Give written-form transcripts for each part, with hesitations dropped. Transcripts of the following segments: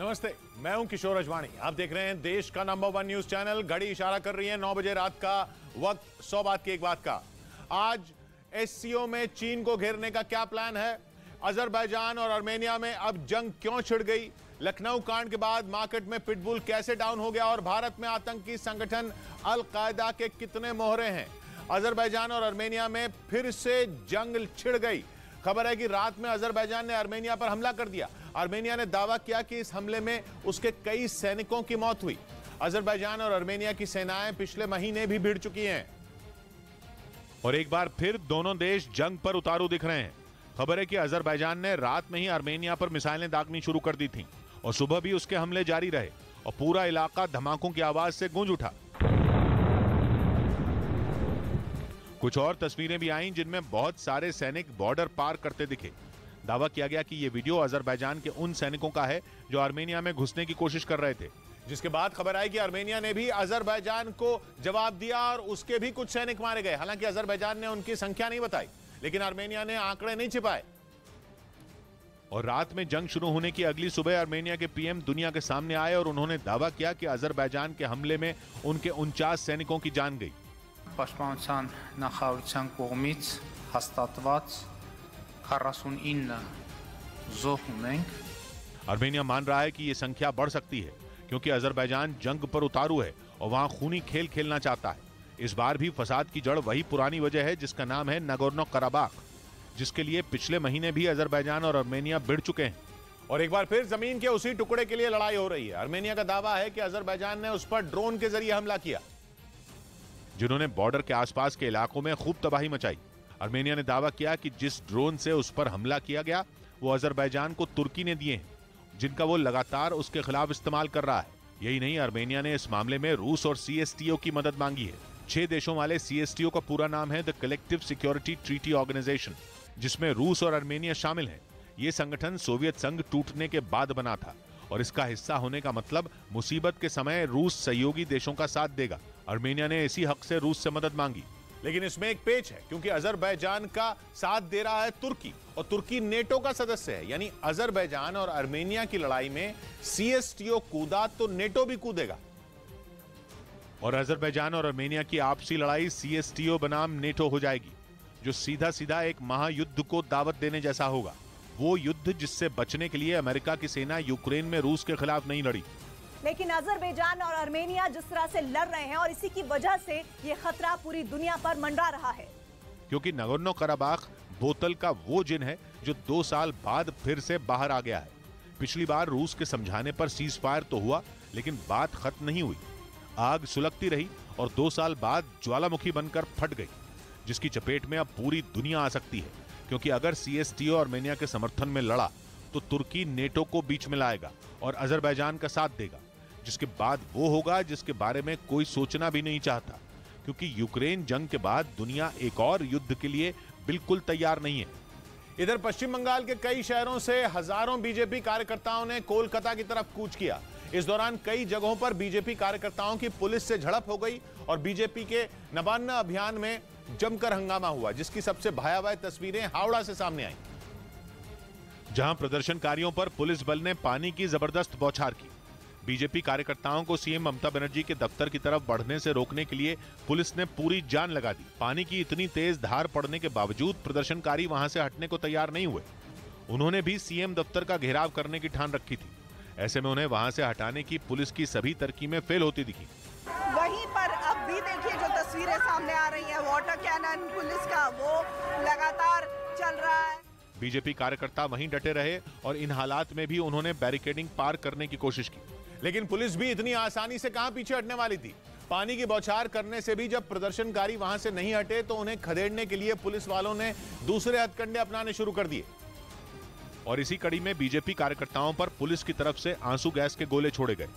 नमस्ते, मैं हूं किशोर अजवाणी। आप देख रहे हैं देश का नंबर 1 न्यूज चैनल। घड़ी इशारा कर रही है 9 बजे रात का वक्त। 100 बात की एक बात का। आज एससीओ में चीन को घेरने का क्या प्लान है? अजरबैजान और आर्मेनिया में अब जंग क्यों छिड़ गई? लखनऊ कांड के बाद मार्केट में पिटबुल कैसे डाउन हो गया? और भारत में आतंकी संगठन अल कायदा के कितने मोहरे हैं? अजरबैजान और आर्मेनिया में फिर से जंग छिड़ गई। खबर है कि रात में अजरबैजान ने आर्मेनिया पर हमला कर दिया। आर्मेनिया ने दावा किया कि इस हमले में उसके कई सैनिकों की मौत हुई। अजरबैजान और आर्मेनिया की सेनाएं पिछले महीने भी भिड़ चुकी हैं और एक बार फिर दोनों देश जंग पर उतारू दिख रहे हैं। खबर है कि अजरबैजान ने रात में ही आर्मेनिया पर मिसाइलें दागनी शुरू कर दी थीं और सुबह भी उसके हमले जारी रहे और पूरा इलाका धमाकों की आवाज से गूंज उठा। कुछ और तस्वीरें भी आईं जिनमें बहुत सारे सैनिक बॉर्डर पार करते दिखे। दावा किया गया कि यह वीडियो अजरबैजान के उन सैनिकों का है जो आर्मेनिया में घुसने की कोशिश कर रहे थे, जिसके बाद खबर आई कि आर्मेनिया ने भी अजरबैजान को जवाब दिया और उसके भी कुछ सैनिक मारे गए। हालांकि अजरबैजान ने उनकी संख्या नहीं बताई, लेकिन आर्मेनिया ने आंकड़े नहीं छिपाए। और रात में जंग शुरू होने की अगली सुबह आर्मेनिया के पीएम दुनिया के सामने आए और उन्होंने दावा किया कि अजरबैजान के हमले में उनके 49 सैनिकों की जान गई। Պաշտպանության նախարարության կողմից հաստատված 49 զոհ ունենք। आर्मेनिया मान रहा है कि यह संख्या बढ़ सकती है क्योंकि अजरबैजान जंग पर उतारू है और वहां खूनी खेल खेलना चाहता है। इस बार भी फसाद की जड़ वही पुरानी वजह है जिसका नाम है नगोर्नो कराबाख, जिसके लिए पिछले महीने भी अजरबैजान और आर्मेनिया भिड़ चुके हैं और एक बार फिर जमीन के उसी टुकड़े के लिए लड़ाई हो रही है। आर्मेनिया का दावा है कि अजरबैजान ने उस पर ड्रोन के जरिए हमला किया, जिन्होंने बॉर्डर के आसपास के इलाकों में खूब तबाही मचाई। आर्मेनिया ने दावा किया कि जिस ड्रोन से उस पर हमला किया गया वो अजरबैजान को तुर्की ने दिए हैं, जिनका वो लगातार उसके खिलाफ इस्तेमाल कर रहा है। यही नहीं, आर्मेनिया ने इस मामले में रूस और सीएसटीओ की मदद मांगी है। 6 देशों वाले सीएसटीओ का पूरा नाम है the collective security treaty organisation, जिसमें रूस और आर्मेनिया शामिल हैं। ये संगठन सोवियत संघ टूटने के बाद बना था और इसका हिस्सा होने का मतलब मुसीबत के समय रूस सहयोगी देशों का साथ देगा। आर्मेनिया ने इसी हक से रूस से मदद मांगी, लेकिन इसमें एक पेच है क्योंकि अजरबैजान का साथ दे रहा है तुर्की और तुर्की नेटो का सदस्य है। यानी अजरबैजान और आर्मेनिया की लड़ाई में सीएसटीओ कूदा तो नेटो भी कूदेगा और अजरबैजान और आर्मेनिया की आपसी लड़ाई सीएसटीओ बनाम नेटो हो जाएगी, जो सीधा सीधा एक महायुद्ध को दावत देने जैसा होगा। वो युद्ध जिससे बचने के लिए अमेरिका की सेना यूक्रेन में रूस के खिलाफ नहीं लड़ी। लेकिन अजरबैजान और आर्मेनिया जिस तरह से लड़ रहे हैं और इसी की वजह से ये खतरा पूरी दुनिया पर मंडरा रहा है, क्योंकि नगोर्नो कराबाख बोतल का वो जिन है जो 2 साल बाद फिर से बाहर आ गया है। पिछली बार रूस के समझाने पर सीज फायर तो हुआ, लेकिन बात खत्म नहीं हुई। आग सुलगती रही और 2 साल बाद ज्वालामुखी बनकर फट गई, जिसकी चपेट में अब पूरी दुनिया आ सकती है। क्योंकि अगर सीएसटीओ आर्मेनिया के समर्थन में लड़ा तो तुर्की नेटो को बीच में लाएगा और अजरबैजान का साथ देगा, जिसके बाद वो होगा जिसके बारे में कोई सोचना भी नहीं चाहता, क्योंकि यूक्रेन जंग के बाद दुनिया एक और युद्ध के लिए बिल्कुल तैयार नहीं है। इधर पश्चिम बंगाल के कई शहरों से हजारों बीजेपी कार्यकर्ताओं ने कोलकाता की तरफ कूच किया। इस दौरान कई जगहों पर बीजेपी कार्यकर्ताओं की पुलिस से झड़प हो गई और बीजेपी के नबान्ना अभियान में जमकर हंगामा हुआ, जिसकी सबसे भयावह तस्वीरें हावड़ा से सामने आई, जहां प्रदर्शनकारियों पर पुलिस बल ने पानी की जबरदस्त बौछार की। बीजेपी कार्यकर्ताओं को सीएम ममता बनर्जी के दफ्तर की तरफ बढ़ने से रोकने के लिए पुलिस ने पूरी जान लगा दी। पानी की इतनी तेज धार पड़ने के बावजूद प्रदर्शनकारी वहां से हटने को तैयार नहीं हुए। उन्होंने भी सीएम दफ्तर का घेराव करने की ठान रखी थी। ऐसे में उन्हें वहां से हटाने की पुलिस की सभी तरकीबें फेल होती दिखी। वहीं पर अब भी देखिए जो तस्वीरें सामने आ रही हैं, वाटर कैनन पुलिस का वो लगातार चल रहा है। बीजेपी कार्यकर्ता वहीं डटे रहे और इन हालात में भी उन्होंने बैरिकेडिंग पार करने की कोशिश की, लेकिन पुलिस भी इतनी आसानी से कहां पीछे हटने वाली थी। पानी की बौछार करने से भी जब प्रदर्शनकारी वहां से नहीं हटे तो उन्हें खदेड़ने के लिए पुलिस वालों ने दूसरे हथकंडे अपनाने शुरू कर दिए और इसी कड़ी में बीजेपी कार्यकर्ताओं पर पुलिस की तरफ से आंसू गैस के गोले छोड़े गए।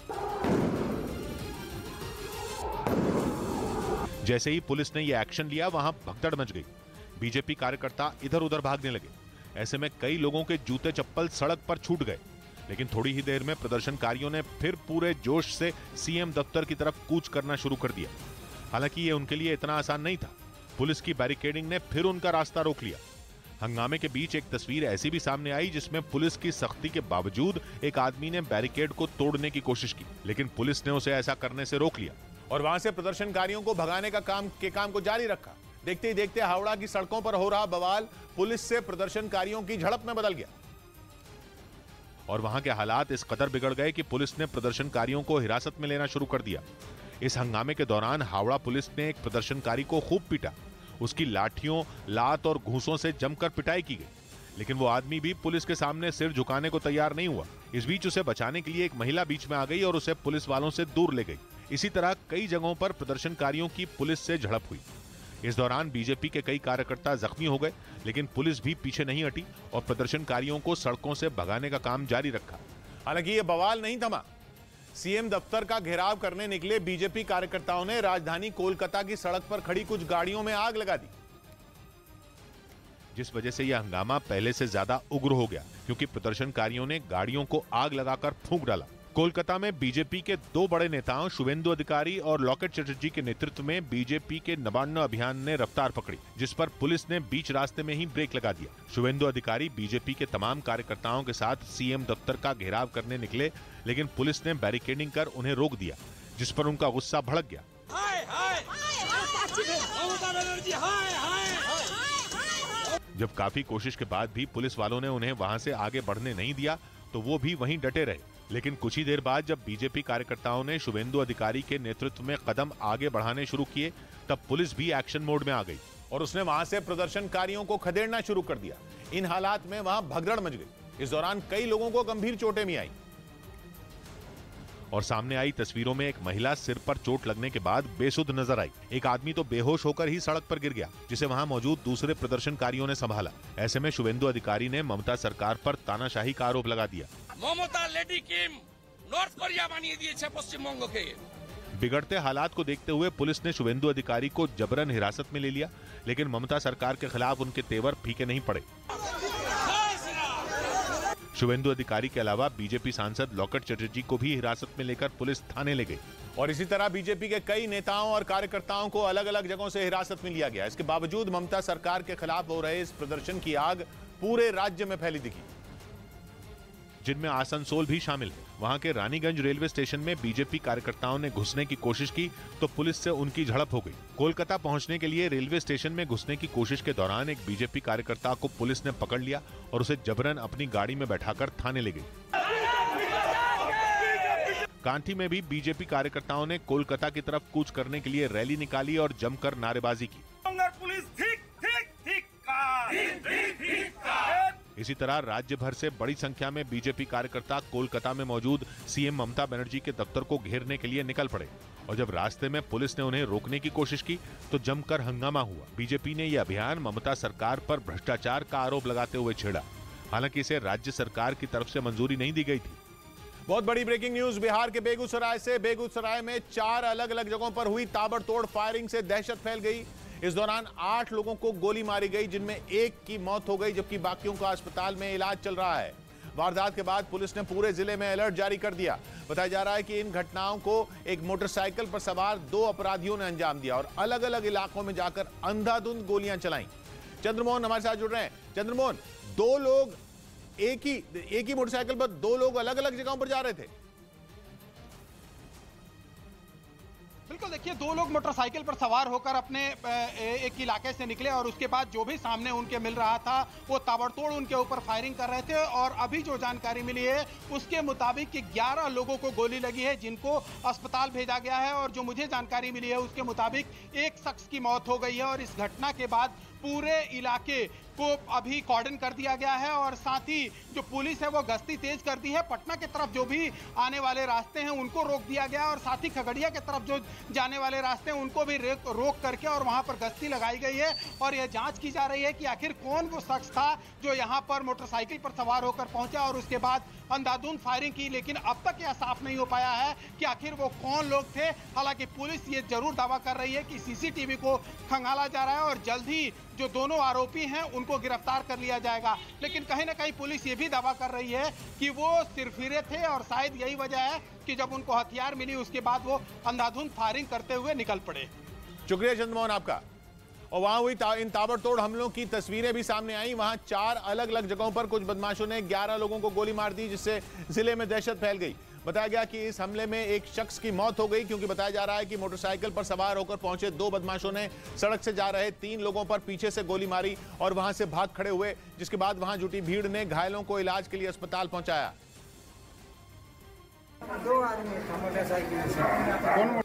जैसे ही पुलिस ने यह एक्शन लिया, वहां भगदड़ मच गई। बीजेपी कार्यकर्ता इधर उधर भागने लगे। ऐसे में कई लोगों के जूते चप्पल सड़क पर छूट गए, लेकिन थोड़ी ही देर में प्रदर्शनकारियों ने फिर पूरे जोश से सीएम दफ्तर की तरफ कूच करना शुरू कर दिया। हालांकि ये उनके लिए इतना आसान नहीं था। पुलिस की बैरिकेडिंग ने फिर उनका रास्ता रोक लिया। हंगामे के बीच एक तस्वीर ऐसी भी सामने आई जिसमें पुलिस की सख्ती के बावजूद एक आदमी ने बैरिकेड को तोड़ने की कोशिश की, लेकिन पुलिस ने उसे ऐसा करने से रोक लिया और वहां से प्रदर्शनकारियों को भगाने का काम को जारी रखा। देखते ही देखते हावड़ा की सड़कों पर हो रहा बवाल पुलिस से प्रदर्शनकारियों की झड़प में बदल गया और वहां के हालात इस कदर बिगड़ गए कि पुलिस ने प्रदर्शनकारियों को हिरासत में लेना शुरू कर दिया। इस हंगामे के दौरान हावड़ा पुलिस ने एक प्रदर्शनकारी को खूब पीटा, उसकी लाठियों, लात और घूंसों से जमकर पिटाई की गई, लेकिन वो आदमी भी पुलिस के सामने सिर झुकाने को तैयार नहीं हुआ। इस बीच उसे बचाने के लिए एक महिला बीच में आ गई और उसे पुलिस वालों से दूर ले गई। इसी तरह कई जगहों पर प्रदर्शनकारियों की पुलिस से झड़प हुई। इस दौरान बीजेपी के कई कार्यकर्ता जख्मी हो गए, लेकिन पुलिस भी पीछे नहीं हटी और प्रदर्शनकारियों को सड़कों से भगाने का काम जारी रखा। हालांकि ये बवाल नहीं थमा। सीएम दफ्तर का घेराव करने निकले बीजेपी कार्यकर्ताओं ने राजधानी कोलकाता की सड़क पर खड़ी कुछ गाड़ियों में आग लगा दी, जिस वजह से यह हंगामा पहले से ज्यादा उग्र हो गया, क्योंकि प्रदर्शनकारियों ने गाड़ियों को आग लगाकर फूंक डाला। कोलकाता में बीजेपी के दो बड़े नेताओं शुवेंदु अधिकारी और लॉकेट चटर्जी के नेतृत्व में बीजेपी के नबान्न अभियान ने रफ्तार पकड़ी, जिस पर पुलिस ने बीच रास्ते में ही ब्रेक लगा दिया। शुवेंदु अधिकारी बीजेपी के तमाम कार्यकर्ताओं के साथ सीएम दफ्तर का घेराव करने निकले, लेकिन पुलिस ने बैरिकेडिंग कर उन्हें रोक दिया, जिस पर उनका गुस्सा भड़क गया। जब काफी कोशिश के बाद भी पुलिस वालों ने उन्हें वहां से आगे बढ़ने नहीं दिया तो वो भी वहीं डटे रहे। लेकिन कुछ ही देर बाद जब बीजेपी कार्यकर्ताओं ने शुवेंदु अधिकारी के नेतृत्व में कदम आगे बढ़ाने शुरू किए, तब पुलिस भी एक्शन मोड में आ गई और उसने वहां से प्रदर्शनकारियों को खदेड़ना शुरू कर दिया। इन हालात में वहां भगदड़ मच गई। इस दौरान कई लोगों को गंभीर चोटें भी आई और सामने आई तस्वीरों में एक महिला सिर पर चोट लगने के बाद बेसुध नजर आई। एक आदमी तो बेहोश होकर ही सड़क पर गिर गया, जिसे वहां मौजूद दूसरे प्रदर्शनकारियों ने संभाला। ऐसे में शुवेंदु अधिकारी ने ममता सरकार पर तानाशाही का आरोप लगा दिया। ममता लेडी किम नॉर्थ कोरिया बनिए दिए पश्चिम बंग के। बिगड़ते हालात को देखते हुए पुलिस ने शुवेंदु अधिकारी को जबरन हिरासत में ले लिया, लेकिन ममता सरकार के खिलाफ उनके तेवर फीके नहीं पड़े। शुवेंदु अधिकारी के अलावा बीजेपी सांसद लॉकेट चटर्जी को भी हिरासत में लेकर पुलिस थाने ले गई और इसी तरह बीजेपी के कई नेताओं और कार्यकर्ताओं को अलग अलग जगहों से हिरासत में लिया गया। इसके बावजूद ममता सरकार के खिलाफ हो रहे इस प्रदर्शन की आग पूरे राज्य में फैली दिखी, जिनमें आसनसोल भी शामिल है। वहां के रानीगंज रेलवे स्टेशन में बीजेपी कार्यकर्ताओं ने घुसने की कोशिश की तो पुलिस से उनकी झड़प हो गई। कोलकाता पहुंचने के लिए रेलवे स्टेशन में घुसने की कोशिश के दौरान एक बीजेपी कार्यकर्ता को पुलिस ने पकड़ लिया और उसे जबरन अपनी गाड़ी में बैठाकर थाने ले गई। कांठी में भी बीजेपी कार्यकर्ताओं ने कोलकाता की तरफ कूच करने के लिए रैली निकाली और जमकर नारेबाजी की। इसी तरह राज्य भर से बड़ी संख्या में बीजेपी कार्यकर्ता कोलकाता में मौजूद सीएम ममता बनर्जी के दफ्तर को घेरने के लिए निकल पड़े और जब रास्ते में पुलिस ने उन्हें रोकने की कोशिश की तो जमकर हंगामा हुआ। बीजेपी ने यह अभियान ममता सरकार पर भ्रष्टाचार का आरोप लगाते हुए छेड़ा, हालांकि इसे राज्य सरकार की तरफ से मंजूरी नहीं दी गई थी। बहुत बड़ी ब्रेकिंग न्यूज बिहार के बेगूसराय से। बेगूसराय में 4 अलग अलग जगहों पर हुई ताबड़तोड़ फायरिंग से दहशत फैल गई। इस दौरान 8 लोगों को गोली मारी गई, जिनमें एक की मौत हो गई जबकि बाकियों का अस्पताल में इलाज चल रहा है। वारदात के बाद पुलिस ने पूरे जिले में अलर्ट जारी कर दिया। बताया जा रहा है कि इन घटनाओं को एक मोटरसाइकिल पर सवार 2 अपराधियों ने अंजाम दिया और अलग अलग इलाकों में जाकर अंधाधुंध गोलियां चलाई। चंद्रमोहन हमारे साथ जुड़ रहे हैं। चंद्रमोहन, 2 लोग एक ही मोटरसाइकिल पर 2 लोग अलग अलग जगहों पर जा रहे थे। बिल्कुल, देखिए 2 लोग मोटरसाइकिल पर सवार होकर अपने एक इलाके से निकले और उसके बाद जो भी सामने उनके मिल रहा था वो ताबड़तोड़ उनके ऊपर फायरिंग कर रहे थे और अभी जो जानकारी मिली है उसके मुताबिक कि 11 लोगों को गोली लगी है, जिनको अस्पताल भेजा गया है और जो मुझे जानकारी मिली है उसके मुताबिक एक शख्स की मौत हो गई है और इस घटना के बाद पूरे इलाके को अभी कॉर्डन कर दिया गया है और साथ ही जो पुलिस है वो गश्ती तेज कर दी है। पटना की तरफ जो भी आने वाले रास्ते हैं उनको रोक दिया गया और साथ ही खगड़िया की तरफ जो जाने वाले रास्ते हैं उनको भी रोक करके और वहां पर गश्ती लगाई गई है और यह जांच की जा रही है कि आखिर कौन वो शख्स था जो यहां पर मोटरसाइकिल पर सवार होकर पहुंचा और उसके बाद अंधाधुंध फायरिंग की। लेकिन अब तक यह साफ नहीं हो पाया है कि आखिर वो कौन लोग थे। हालांकि पुलिस ये जरूर दावा कर रही है कि सीसीटीवी को खंगाला जा रहा है और जल्द ही जो दोनों आरोपी हैं उनको गिरफ्तार कर लिया जाएगा। लेकिन कहीं ना कहीं पुलिस ये भी दावा कर रही है कि वो सिरफिरे थे और शायद यही वजह है कि जब उनको हथियार मिली उसके बाद वो अंधाधुंध फायरिंग करते हुए निकल पड़े। शुक्रिया चंद्रमोहन आपका। और वहां हुई इन ताबड़तोड़ हमलों की तस्वीरें भी सामने आई। वहां 4 अलग अलग जगहों पर कुछ बदमाशों ने 11 लोगों को गोली मार दी, जिससे जिले में दहशत फैल गई। बताया गया कि इस हमले में एक शख्स की मौत हो गई, क्योंकि बताया जा रहा है कि मोटरसाइकिल पर सवार होकर पहुंचे 2 बदमाशों ने सड़क से जा रहे 3 लोगों पर पीछे से गोली मारी और वहां से भाग खड़े हुए, जिसके बाद वहां जुटी भीड़ ने घायलों को इलाज के लिए अस्पताल पहुंचाया। 2 आदमी था मोटरसाइकिल से।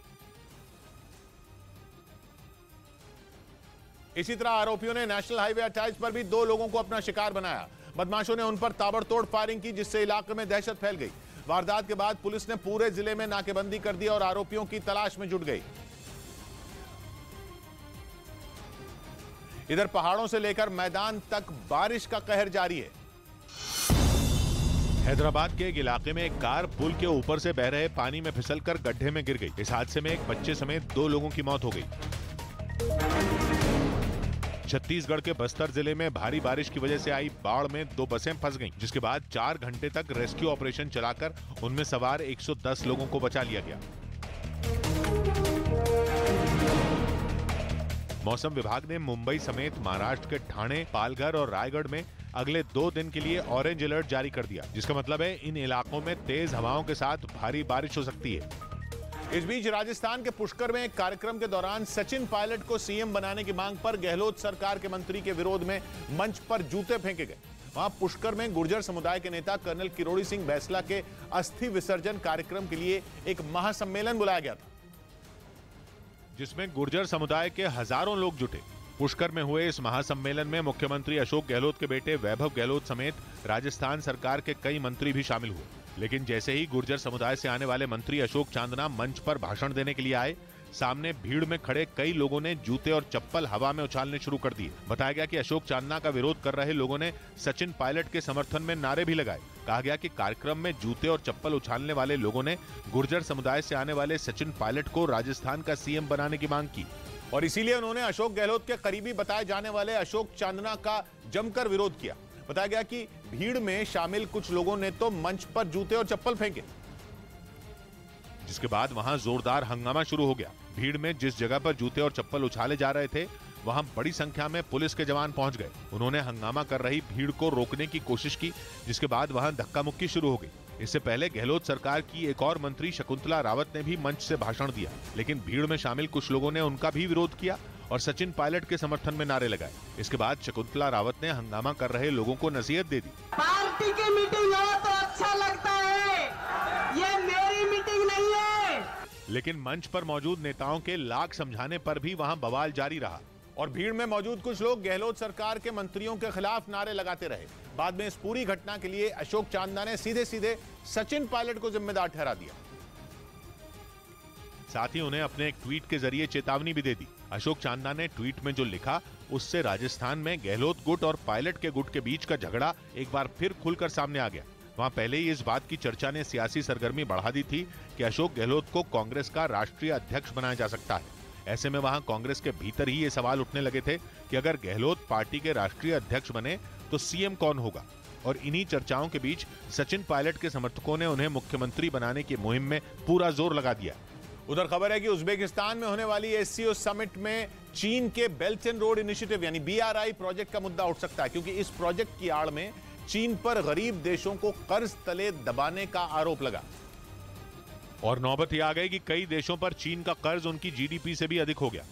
इसी तरह आरोपियों ने नेशनल हाईवे 28 पर भी 2 लोगों को अपना शिकार बनाया। बदमाशों ने उन पर ताबड़तोड़ फायरिंग की, जिससे इलाके में दहशत फैल गई। वारदात के बाद पुलिस ने पूरे जिले में नाकेबंदी कर दी और आरोपियों की तलाश में जुट गई। इधर पहाड़ों से लेकर मैदान तक बारिश का कहर जारी है। हैदराबाद के एक इलाके में एक कार पुल के ऊपर से बह रहे पानी में फिसलकर गड्ढे में गिर गई। इस हादसे में एक बच्चे समेत 2 लोगों की मौत हो गई। छत्तीसगढ़ के बस्तर जिले में भारी बारिश की वजह से आई बाढ़ में 2 बसें फंस गईं, जिसके बाद 4 घंटे तक रेस्क्यू ऑपरेशन चलाकर उनमें सवार 110 लोगों को बचा लिया गया। मौसम विभाग ने मुंबई समेत महाराष्ट्र के ठाणे, पालघर और रायगढ़ में अगले 2 दिन के लिए ऑरेंज अलर्ट जारी कर दिया, जिसका मतलब है इन इलाकों में तेज हवाओं के साथ भारी बारिश हो सकती है। इस बीच राजस्थान के पुष्कर में एक कार्यक्रम के दौरान सचिन पायलट को सीएम बनाने की मांग पर गहलोत सरकार के मंत्री के विरोध में मंच पर जूते फेंके गए। वहां पुष्कर में गुर्जर समुदाय के नेता कर्नल किरोड़ी सिंह बैसला के अस्थि विसर्जन कार्यक्रम के लिए एक महासम्मेलन बुलाया गया था, जिसमें गुर्जर समुदाय के हजारों लोग जुटे। पुष्कर में हुए इस महासम्मेलन में मुख्यमंत्री अशोक गहलोत के बेटे वैभव गहलोत समेत राजस्थान सरकार के कई मंत्री भी शामिल हुए। लेकिन जैसे ही गुर्जर समुदाय से आने वाले मंत्री अशोक चांदना मंच पर भाषण देने के लिए आए, सामने भीड़ में खड़े कई लोगों ने जूते और चप्पल हवा में उछालने शुरू कर दिए। बताया गया कि अशोक चांदना का विरोध कर रहे लोगों ने सचिन पायलट के समर्थन में नारे भी लगाए। कहा गया कि कार्यक्रम में जूते और चप्पल उछालने वाले लोगों ने गुर्जर समुदाय से आने वाले सचिन पायलट को राजस्थान का सीएम बनाने की मांग की और इसीलिए उन्होंने अशोक गहलोत के करीबी बताए जाने वाले अशोक चांदना का जमकर विरोध किया। बताया गया कि भीड़ में शामिल कुछ लोगों ने तो मंच पर जूते और चप्पल फेंके, जिसके बाद वहां जोरदार हंगामा शुरू हो गया। भीड़ में जिस जगह पर जूते और चप्पल उछाले जा रहे थे, वहां बड़ी संख्या में पुलिस के जवान पहुंच गए। उन्होंने हंगामा कर रही भीड़ को रोकने की कोशिश की, जिसके बाद वहां धक्का मुक्की शुरू हो गई। इससे पहले गहलोत सरकार की एक और मंत्री शकुंतला रावत ने भी मंच से भाषण दिया, लेकिन भीड़ में शामिल कुछ लोगों ने उनका भी विरोध किया और सचिन पायलट के समर्थन में नारे लगाए। इसके बाद शकुंतला रावत ने हंगामा कर रहे लोगों को नसीहत दे दी। पार्टी की मीटिंग हो तो अच्छा लगता है, ये मेरी मीटिंग नहीं है। लेकिन मंच पर मौजूद नेताओं के लाख समझाने पर भी वहां बवाल जारी रहा और भीड़ में मौजूद कुछ लोग गहलोत सरकार के मंत्रियों के खिलाफ नारे लगाते रहे। बाद में इस पूरी घटना के लिए अशोक चांदना ने सीधे सीधे सचिन पायलट को जिम्मेदार ठहरा दिया। साथ ही उन्हें अपने एक ट्वीट के जरिए चेतावनी भी दे दी। अशोक चांदना ने ट्वीट में जो लिखा, उससे राजस्थान में गहलोत गुट और पायलट के गुट के बीच का झगड़ा एक बार फिर खुलकर सामने आ गया। वहां पहले ही इस बात की चर्चा ने सियासी सरगर्मी बढ़ा दी थी कि अशोक गहलोत को कांग्रेस का राष्ट्रीय अध्यक्ष बनाया जा सकता है। ऐसे में वहां कांग्रेस के भीतर ही ये सवाल उठने लगे थे कि अगर गहलोत पार्टी के राष्ट्रीय अध्यक्ष बने तो सीएम कौन होगा। और इन्हीं चर्चाओं के बीच सचिन पायलट के समर्थकों ने उन्हें मुख्यमंत्री बनाने की मुहिम में पूरा जोर लगा दिया। उधर खबर है कि उज्बेकिस्तान में होने वाली एससीओ समिट में चीन के बेल्ट एंड रोड इनिशिएटिव यानी BRI प्रोजेक्ट का मुद्दा उठ सकता है, क्योंकि इस प्रोजेक्ट की आड़ में चीन पर गरीब देशों को कर्ज तले दबाने का आरोप लगा और नौबत ही आ गई कि कई देशों पर चीन का कर्ज उनकी GDP से भी अधिक हो गया।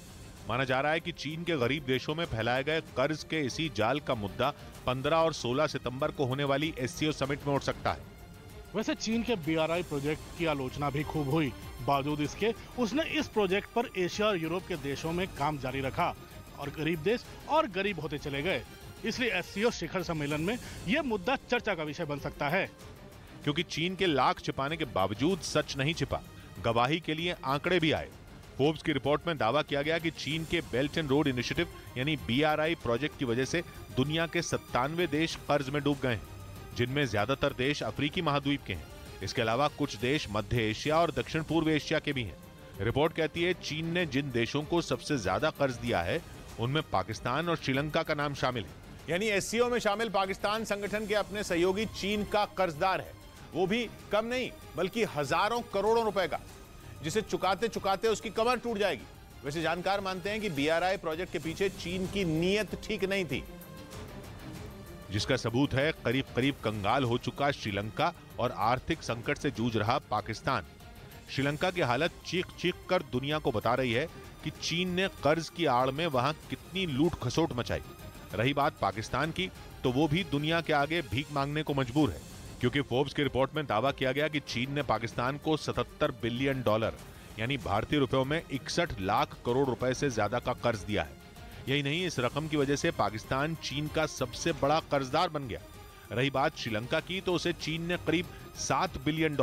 माना जा रहा है कि चीन के गरीब देशों में फैलाए गए कर्ज के इसी जाल का मुद्दा 15 और 16 सितंबर को होने वाली एससीओ समिट में उठ सकता है। वैसे चीन के BRI प्रोजेक्ट की आलोचना भी खूब हुई। बावजूद इसके उसने इस प्रोजेक्ट पर एशिया और यूरोप के देशों में काम जारी रखा और गरीब देश और गरीब होते चले गए। इसलिए एससीओ शिखर सम्मेलन में यह मुद्दा चर्चा का विषय बन सकता है, क्योंकि चीन के लाख छिपाने के बावजूद सच नहीं छिपा। गवाही के लिए आंकड़े भी आए। फोर्ब्स की रिपोर्ट में दावा किया गया कि चीन के बेल्ट एंड रोड इनिशिएटिव यानी BRI प्रोजेक्ट की वजह से दुनिया के 97 देश कर्ज में डूब गए हैं, जिनमें ज्यादातर देश अफ्रीकी महाद्वीप के हैं। इसके अलावा कुछ देश मध्य एशिया और दक्षिण पूर्व एशिया के भी हैं। रिपोर्ट कहती है चीन ने जिन देशों को सबसे ज्यादा कर्ज दिया है, उनमें पाकिस्तान और श्रीलंका का नाम शामिल है। यानी एससीओ में शामिल पाकिस्तान संगठन के अपने सहयोगी चीन का कर्जदार है, वो भी कम नहीं बल्कि हजारों करोड़ों रुपए का, जिसे चुकाते चुकाते उसकी कमर टूट जाएगी। वैसे जानकार मानते हैं कि BRI प्रोजेक्ट के पीछे चीन की नीयत ठीक नहीं थी, जिसका सबूत है करीब करीब कंगाल हो चुका श्रीलंका और आर्थिक संकट से जूझ रहा पाकिस्तान। श्रीलंका की हालत चीख चीख कर दुनिया को बता रही है कि चीन ने कर्ज की आड़ में वहां कितनी लूट खसोट मचाई। रही बात पाकिस्तान की, तो वो भी दुनिया के आगे भीख मांगने को मजबूर है, क्योंकि फोर्ब्स की रिपोर्ट में दावा किया गया कि चीन ने पाकिस्तान को $77 बिलियन यानी भारतीय रुपयों में 61 लाख करोड़ रुपए से ज्यादा का कर्ज दिया है। यही नहीं, इस रकम की वजह से पाकिस्तान चीन का सबसे बड़ा कर्जदार बन गया। रही बात श्रीलंका की, तो उसे चीन ने करीब $7 बिलियन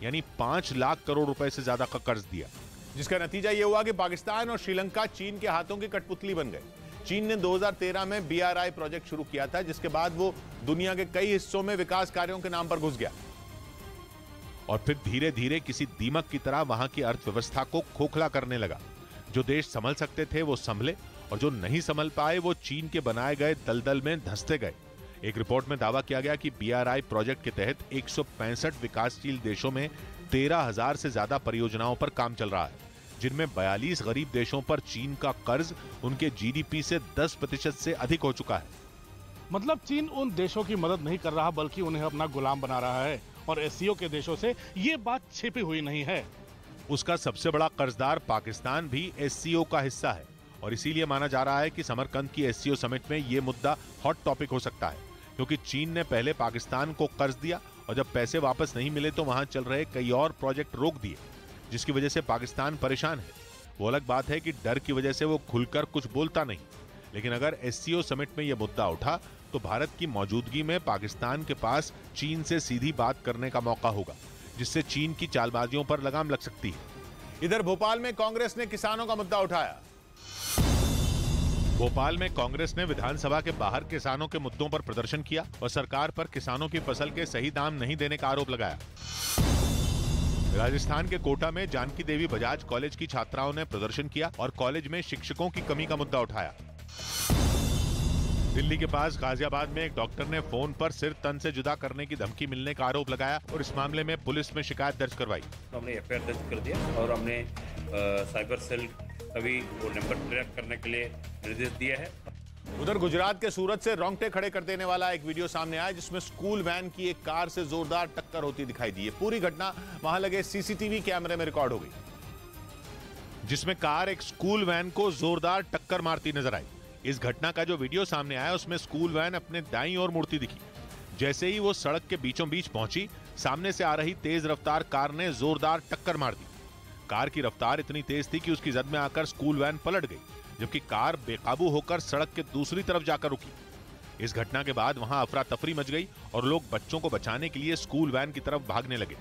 यानी 5 लाख करोड़ रुपए से ज्यादा का कर्ज दिया, जिसका नतीजा यह हुआ कि पाकिस्तान और श्रीलंका चीन के हाथों की कठपुतली बन गए। चीन ने 2013 में BRI प्रोजेक्ट शुरू किया था, जिसके बाद वो दुनिया के कई हिस्सों में विकास कार्यों के नाम पर घुस गया और फिर धीरे धीरे किसी दीमक की तरह वहां की अर्थव्यवस्था को खोखला करने लगा। जो देश संभल सकते थे वो संभले और जो नहीं संभल पाए वो चीन के बनाए गए दलदल में धंसते गए। एक रिपोर्ट में दावा किया गया कि BRI प्रोजेक्ट के तहत 165 विकासशील देशों में 13,000 से ज्यादा परियोजनाओं पर काम चल रहा है, जिनमें 42 गरीब देशों पर चीन का कर्ज उनके GDP से 10% से अधिक हो चुका है। मतलब चीन उन देशों की मदद नहीं कर रहा, बल्कि उन्हें अपना गुलाम बना रहा है। और SCO के देशों से ये बात छिपी हुई नहीं है। उसका सबसे बड़ा कर्जदार पाकिस्तान भी SCO का हिस्सा है और इसीलिए माना जा रहा है कि समरकंद की SCO समिट में ये मुद्दा हॉट टॉपिक हो सकता है, क्योंकि चीन ने पहले पाकिस्तान को कर्ज दिया और जब पैसे वापस नहीं मिले तो वहां चल रहे कई और प्रोजेक्ट रोक दिए, जिसकी वजह से पाकिस्तान परेशान है। वो अलग बात है कि डर की वजह से वो खुलकर कुछ बोलता नहीं, लेकिन अगर SCO समिट में यह मुद्दा उठा तो भारत की मौजूदगी में पाकिस्तान के पास चीन से सीधी बात करने का मौका होगा, जिससे चीन की चालबाजियों पर लगाम लग सकती है। इधर भोपाल में कांग्रेस ने किसानों का मुद्दा उठाया। भोपाल में कांग्रेस ने विधानसभा के बाहर किसानों के मुद्दों पर प्रदर्शन किया और सरकार पर किसानों की फसल के सही दाम नहीं देने का आरोप लगाया। राजस्थान के कोटा में जानकी देवी बजाज कॉलेज की छात्राओं ने प्रदर्शन किया और कॉलेज में शिक्षकों की कमी का मुद्दा उठाया। दिल्ली के पास गाजियाबाद में एक डॉक्टर ने फोन पर सिर तन से जुदा करने की धमकी मिलने का आरोप लगाया और इस मामले में पुलिस में शिकायत दर्ज करवाई। हमने FIR दर्ज कर दिया और हमने साइबर सेल का भी वो नंबर ट्रैक करने के लिए निर्देश दिया है। उधर गुजरात के सूरत से रोंगटे खड़े कर देने वाला एक वीडियो सामने आया, जिसमें स्कूल वैन की एक कार से जोरदार टक्कर होती दिखाई दी है। पूरी घटना वहां लगे CCTV कैमरे में रिकॉर्ड हो गई, जिसमें कार एक स्कूल वैन को जोरदार टक्कर मारती नजर आई। इस घटना का जो वीडियो सामने आया उसमें स्कूल वैन अपने दाईं ओर मुड़ती दिखी। जैसे ही वो सड़क के बीचों बीच पहुंची, सामने से आ रही तेज रफ्तार कार ने जोरदार टक्कर मार दी। कार की रफ्तार इतनी तेज थी कि उसकी जद में आकर स्कूल वैन पलट गई, जबकि कार बेकाबू होकर सड़क के दूसरी तरफ जाकर रुकी। इस घटना के बाद वहां अफरा तफरी मच गई और लोग बच्चों को बचाने के लिए स्कूल वैन की तरफ भागने लगे,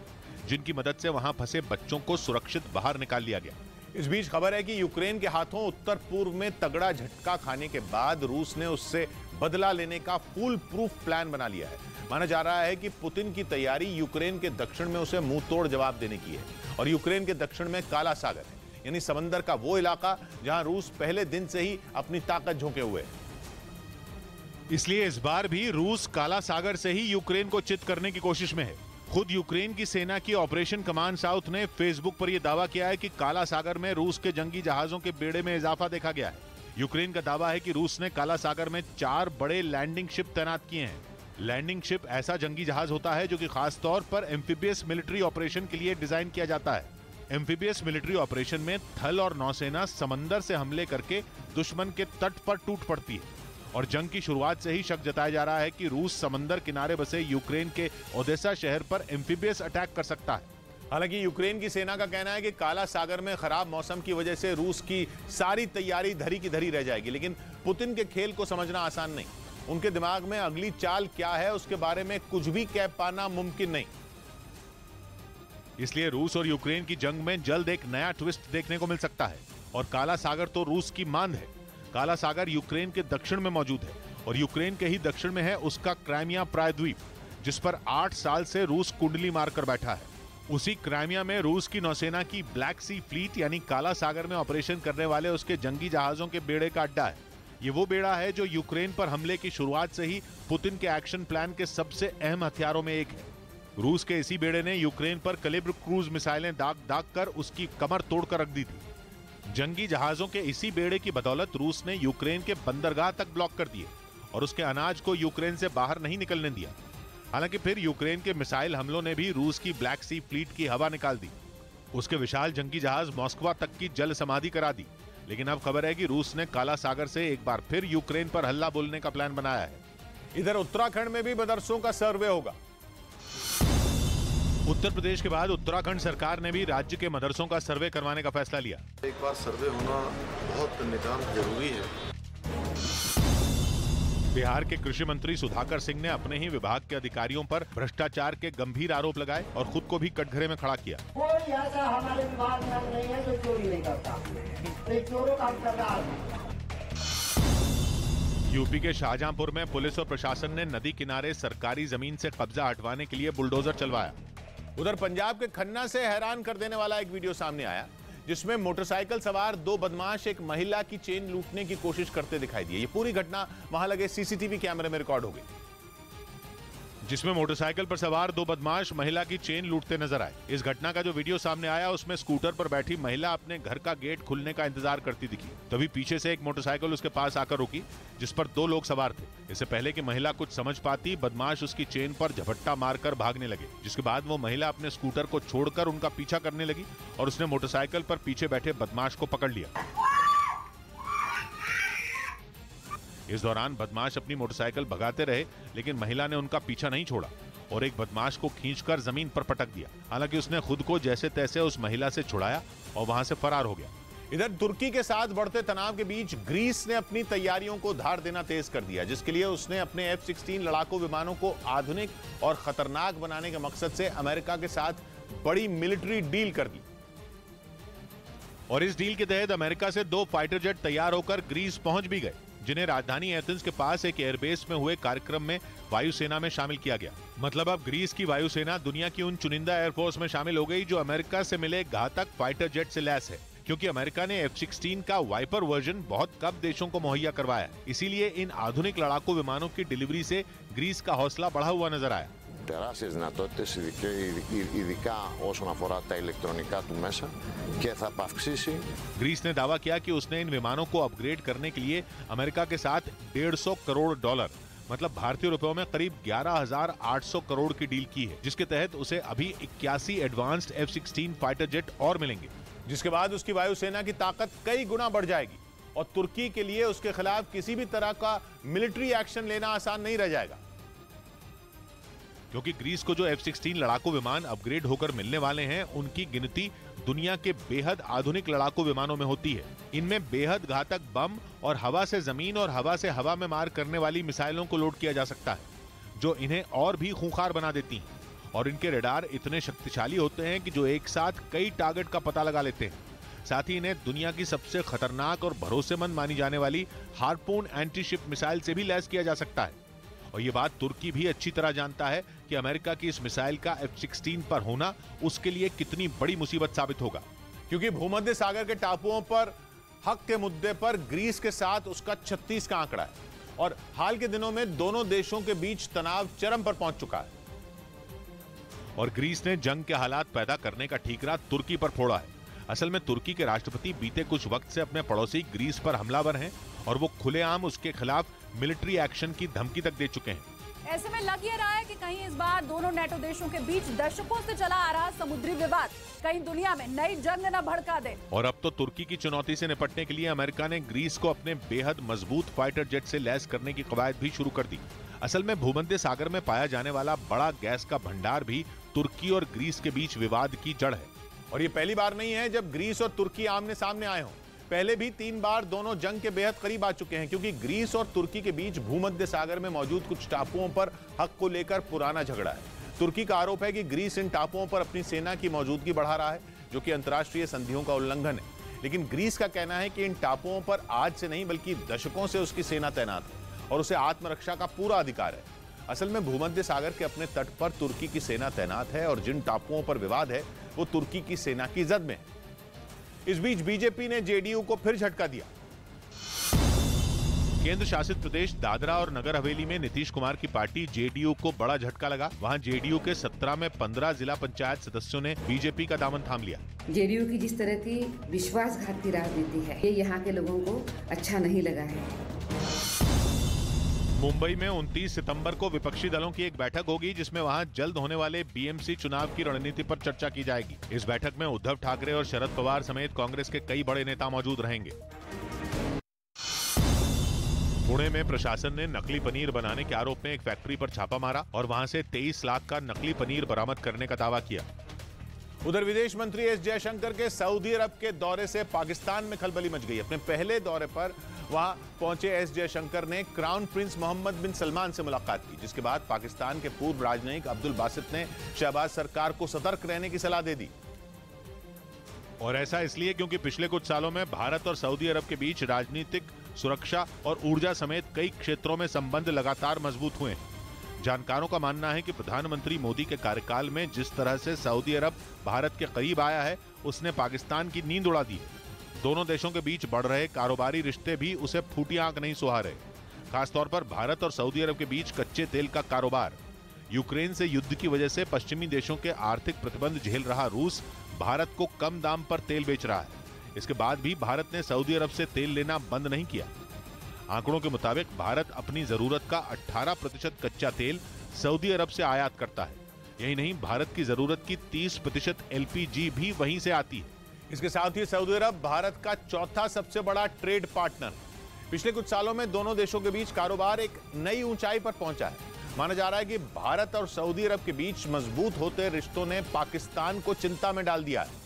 जिनकी मदद से वहां फंसे बच्चों को सुरक्षित बाहर निकाल लिया गया। इस बीच खबर है कि यूक्रेन के हाथों उत्तर पूर्व में तगड़ा झटका खाने के बाद रूस ने उससे बदला लेने का फुल प्रूफ प्लान बना लिया है। माना जा रहा है कि पुतिन की तैयारी यूक्रेन के दक्षिण में उसे मुंह तोड़ जवाब देने की है और यूक्रेन के दक्षिण में काला सागर है, यानी समंदर का वो इलाका जहां रूस पहले दिन से ही अपनी ताकत झोंके हुए है। इसलिए इस बार भी रूस काला सागर से ही यूक्रेन को चित करने की कोशिश में है। खुद यूक्रेन की सेना की ऑपरेशन कमांड साउथ ने फेसबुक पर यह दावा किया है कि काला सागर में रूस के जंगी जहाजों के बेड़े में इजाफा देखा गया है। यूक्रेन का दावा है कि रूस ने काला सागर में 4 बड़े लैंडिंग शिप तैनात किए हैं। लैंडिंग शिप ऐसा जंगी जहाज होता है जो कि खास तौर पर एम्फीबियस मिलिट्री ऑपरेशन के लिए डिजाइन किया जाता है। एम्फीबियस मिलिट्री ऑपरेशन में थल और नौसेना समंदर से हमले करके दुश्मन के तट पर टूट पड़ती है और जंग की शुरुआत से ही शक जताया जा रहा है कि रूस समंदर किनारे बसे यूक्रेन के ओडेसा शहर पर एम्फीबियस अटैक कर सकता है। हालांकि यूक्रेन की सेना का कहना है कि काला सागर में खराब मौसम की वजह से रूस की सारी तैयारी धरी की धरी रह जाएगी, लेकिन पुतिन के खेल को समझना आसान नहीं। उनके दिमाग में अगली चाल क्या है उसके बारे में कुछ भी कह पाना मुमकिन नहीं। इसलिए रूस और यूक्रेन की जंग में जल्द एक नया ट्विस्ट देखने को मिल सकता है और काला सागर तो रूस की मांद है। काला सागर यूक्रेन के दक्षिण में मौजूद है और यूक्रेन के ही दक्षिण में है उसका क्राइमिया प्रायद्वीप, जिस पर 8 साल से रूस कुंडली मारकर बैठा है। उसी क्राइमिया में रूस की नौसेना की ब्लैक सी फ्लीट यानी काला सागर में ऑपरेशन करने वाले उसके जंगी जहाजों के बेड़े का अड्डा है। ये वो बेड़ा है जो यूक्रेन पर हमले की शुरुआत से ही पुतिन के एक्शन प्लान के सबसे अहम हथियारों में एक है। रूस के इसी बेड़े ने यूक्रेन पर कैलिब्र क्रूज मिसाइलें दाग कर उसकी कमर तोड़कर रख दी थी। जंगी जहाजों के इसी बेड़े की बदौलत रूस ने यूक्रेन के बंदरगाह तक ब्लॉक कर दिए और उसके अनाज को यूक्रेन से बाहर नहीं निकलने दिया। हालांकि फिर यूक्रेन के मिसाइल हमलों ने भी रूस की ब्लैक सी फ्लीट की हवा निकाल दी। उसके विशाल जंगी जहाज मॉस्को तक की जल समाधि करा दी। लेकिन अब खबर है कि रूस ने काला सागर से एक बार फिर यूक्रेन पर हल्ला बोलने का प्लान बनाया है। इधर उत्तराखंड में भी मदरसों का सर्वे होगा। उत्तर प्रदेश के बाद उत्तराखंड सरकार ने भी राज्य के मदरसों का सर्वे करवाने का फैसला लिया। एक बार सर्वे होना बहुत नितांत जरूरी है। बिहार के कृषि मंत्री सुधाकर सिंह ने अपने ही विभाग के अधिकारियों पर भ्रष्टाचार के गंभीर आरोप लगाए और खुद को भी कटघरे में खड़ा किया। कोई ऐसा हमारे विभाग में नहीं है जो चोरी नहीं करता, चोरों का सरदार। यूपी के शाहजहांपुर में पुलिस और प्रशासन ने नदी किनारे सरकारी जमीन से कब्जा हटवाने के लिए बुलडोजर चलवाया। उधर पंजाब के खन्ना से हैरान कर देने वाला एक वीडियो सामने आया जिसमें मोटरसाइकिल सवार दो बदमाश एक महिला की चेन लूटने की कोशिश करते दिखाई दिए। ये पूरी घटना वहां लगे सीसीटीवी कैमरे में रिकॉर्ड हो गई, जिसमें मोटरसाइकिल पर सवार दो बदमाश महिला की चेन लूटते नजर आए। इस घटना का जो वीडियो सामने आया उसमें स्कूटर पर बैठी महिला अपने घर का गेट खुलने का इंतजार करती दिखी। तभी पीछे से एक मोटरसाइकिल उसके पास आकर रुकी जिस पर दो लोग सवार थे। इससे पहले कि महिला कुछ समझ पाती, बदमाश उसकी चेन पर झपट्टा मारकर भागने लगे, जिसके बाद वो महिला अपने स्कूटर को छोड़कर उनका पीछा करने लगी और उसने मोटरसाइकिल पर पीछे बैठे बदमाश को पकड़ लिया। इस दौरान बदमाश अपनी मोटरसाइकिल भगाते रहे लेकिन महिला ने उनका पीछा नहीं छोड़ा और एक बदमाश को खींचकर जमीन पर पटक दिया। हालांकि उसने खुद को जैसे तैसे उस महिला से छुड़ाया और वहां से फरार हो गया। इधर तुर्की के साथ बढ़ते तनाव के बीच ग्रीस ने अपनी तैयारियों को धार देना तेज कर दिया, जिसके लिए उसने अपने F-16 लड़ाकू विमानों को आधुनिक और खतरनाक बनाने के मकसद से अमेरिका के साथ बड़ी मिलिट्री डील कर दी। और इस डील के तहत अमेरिका से 2 फाइटर जेट तैयार होकर ग्रीस पहुंच भी गए, जिन्हें राजधानी एथेंस के पास एक एयरबेस में हुए कार्यक्रम में वायुसेना में शामिल किया गया। मतलब अब ग्रीस की वायुसेना दुनिया की उन चुनिंदा एयरफोर्स में शामिल हो गई जो अमेरिका से मिले घातक फाइटर जेट से लैस है, क्योंकि अमेरिका ने F-16 का वाइपर वर्जन बहुत कम देशों को मुहैया करवाया। इसीलिए इन आधुनिक लड़ाकू विमानों की डिलीवरी से ग्रीस का हौसला बढ़ा हुआ नजर आया। τεράστιες δυνατότητες, ειδικά όσον αφορά τα ηλεκτρονικά του μέσα και θα αυξήσει। ग्रीस ने दावा किया कि उसने इन विमानों को अपग्रेड करने के लिए अमेरिका के साथ $150 करोड़ मतलब भारतीय रुपयों में करीब 11,800 करोड़ की डील की है, जिसके तहत उसे अभी 81 एडवांस्ड F-16 फाइटर जेट और मिलेंगे, जिसके बाद उसकी वायुसेना की ताकत कई गुना बढ़ जाएगी और तुर्की के लिए उसके खिलाफ किसी भी तरह का मिलिट्री एक्शन लेना आसान नहीं रह जाएगा। क्योंकि ग्रीस को जो F-16 लड़ाकू विमान अपग्रेड होकर मिलने वाले हैं, उनकी गिनती दुनिया के बेहद आधुनिक लड़ाकू विमानों में होती है। इनमें बेहद घातक बम और हवा से जमीन और हवा से हवा में मार करने वाली मिसाइलों को लोड किया जा सकता है, जो इन्हें और भी खूंखार बना देती हैं। और इनके रडार इतने शक्तिशाली होते हैं कि जो एक साथ कई टारगेट का पता लगा लेते हैं। साथ ही इन्हें दुनिया की सबसे खतरनाक और भरोसेमंद मानी जाने वाली हार्पून एंटीशिप मिसाइल से भी लैस किया जा सकता है। और ये बात तुर्की भी अच्छी तरह जानता है कि अमेरिका की इस मिसाइल का F-16 पर होना उसके लिए कितनी बड़ी मुसीबत साबित होगा, क्योंकि भूमध्य सागर के टापुओं पर हक के मुद्दे पर ग्रीस के साथ उसका 36 का आंकड़ा है और हाल के दिनों में दोनों देशों के बीच तनाव चरम पर पहुंच चुका है। और ग्रीस ने जंग के हालात पैदा करने का ठीकरा तुर्की पर फोड़ा है। असल में तुर्की के राष्ट्रपति बीते कुछ वक्त से अपने पड़ोसी ग्रीस पर हमलावर हैं और वो खुलेआम उसके खिलाफ मिलिट्री एक्शन की धमकी तक दे चुके हैं। ऐसे में लग ये रहा है कि कहीं इस बार दोनों नेटो देशों के बीच दशकों से चला आ रहा समुद्री विवाद कहीं दुनिया में नई जंग न भड़का दे। और अब तो तुर्की की चुनौती से निपटने के लिए अमेरिका ने ग्रीस को अपने बेहद मजबूत फाइटर जेट से लैस करने की कवायद भी शुरू कर दी। असल में भूमध्य सागर में पाया जाने वाला बड़ा गैस का भंडार भी तुर्की और ग्रीस के बीच विवाद की जड़ है। और ये पहली बार नहीं है जब ग्रीस और तुर्की आमने सामने आए हों। पहले भी 3 बार दोनों जंग के बेहद करीब आ चुके हैं, क्योंकि ग्रीस और तुर्की के बीच भूमध्य सागर में मौजूद कुछ टापुओं पर हक को लेकर पुराना झगड़ा है। तुर्की का आरोप है कि ग्रीस इन टापुओं पर अपनी सेना की मौजूदगी बढ़ा रहा है, जो कि अंतर्राष्ट्रीय संधियों का उल्लंघन है। लेकिन ग्रीस का कहना है कि इन टापुओं पर आज से नहीं बल्कि दशकों से उसकी सेना तैनात है और उसे आत्मरक्षा का पूरा अधिकार है। असल में भूमध्य सागर के अपने तट पर तुर्की की सेना तैनात है और जिन टापुओं पर विवाद है वो तुर्की की सेना की जद में है। इस बीच बीजेपी ने जेडीयू को फिर झटका दिया। केंद्र शासित प्रदेश दादरा और नगर हवेली में नीतीश कुमार की पार्टी जेडीयू को बड़ा झटका लगा। वहां जेडीयू के 17 में 15 जिला पंचायत सदस्यों ने बीजेपी का दामन थाम लिया। जेडीयू की जिस तरह की विश्वासघाती राजनीति है, ये यहाँ के लोगों को अच्छा नहीं लगा है। मुंबई में 29 सितंबर को विपक्षी दलों की एक बैठक होगी, जिसमें वहां जल्द होने वाले बीएमसी चुनाव की रणनीति पर चर्चा की जाएगी। इस बैठक में उद्धव ठाकरे और शरद पवार समेत कांग्रेस के कई बड़े नेता मौजूद रहेंगे। पुणे में प्रशासन ने नकली पनीर बनाने के आरोप में एक फैक्ट्री पर छापा मारा और वहां से 23 लाख का नकली पनीर बरामद करने का दावा किया। उधर विदेश मंत्री एस जयशंकर के सऊदी अरब के दौरे से पाकिस्तान में खलबली मच गई। अपने पहले दौरे पर वहां पहुंचे एस जयशंकर ने क्राउन प्रिंस मोहम्मद बिन सलमान से मुलाकात की, जिसके बाद पाकिस्तान के पूर्व राजनयिक अब्दुल बासित ने शहबाज सरकार को सतर्क रहने की सलाह दे दी। और ऐसा इसलिए क्योंकि पिछले कुछ सालों में भारत और सऊदी अरब के बीच राजनीतिक, सुरक्षा और ऊर्जा समेत कई क्षेत्रों में संबंध लगातार मजबूत हुए हैं। जानकारों का मानना है कि प्रधानमंत्री मोदी के कार्यकाल में जिस तरह से सऊदी अरब भारत के करीब आया है, उसने पाकिस्तान की नींद उड़ा दी है। दोनों देशों के बीच बढ़ रहे कारोबारी रिश्ते भी उसे फूटी आंख नहीं सुहा रहे। खासतौर पर भारत और सऊदी अरब के बीच कच्चे तेल का कारोबार। यूक्रेन से युद्ध की वजह से पश्चिमी देशों के आर्थिक प्रतिबंध झेल रहा रूस भारत को कम दाम पर तेल बेच रहा है। इसके बाद भी भारत ने सऊदी अरब से तेल लेना बंद नहीं किया। आंकड़ों के मुताबिक भारत अपनी जरूरत का 18% कच्चा तेल सऊदी अरब से आयात करता है। यही नहीं, भारत की जरूरत की 30% एलपीजी भी वहीं से आती है। इसके साथ ही सऊदी अरब भारत का चौथा सबसे बड़ा ट्रेड पार्टनर। पिछले कुछ सालों में दोनों देशों के बीच कारोबार एक नई ऊंचाई पर पहुंचा है। माना जा रहा है कि भारत और सऊदी अरब के बीच मजबूत होते रिश्तों ने पाकिस्तान को चिंता में डाल दिया है।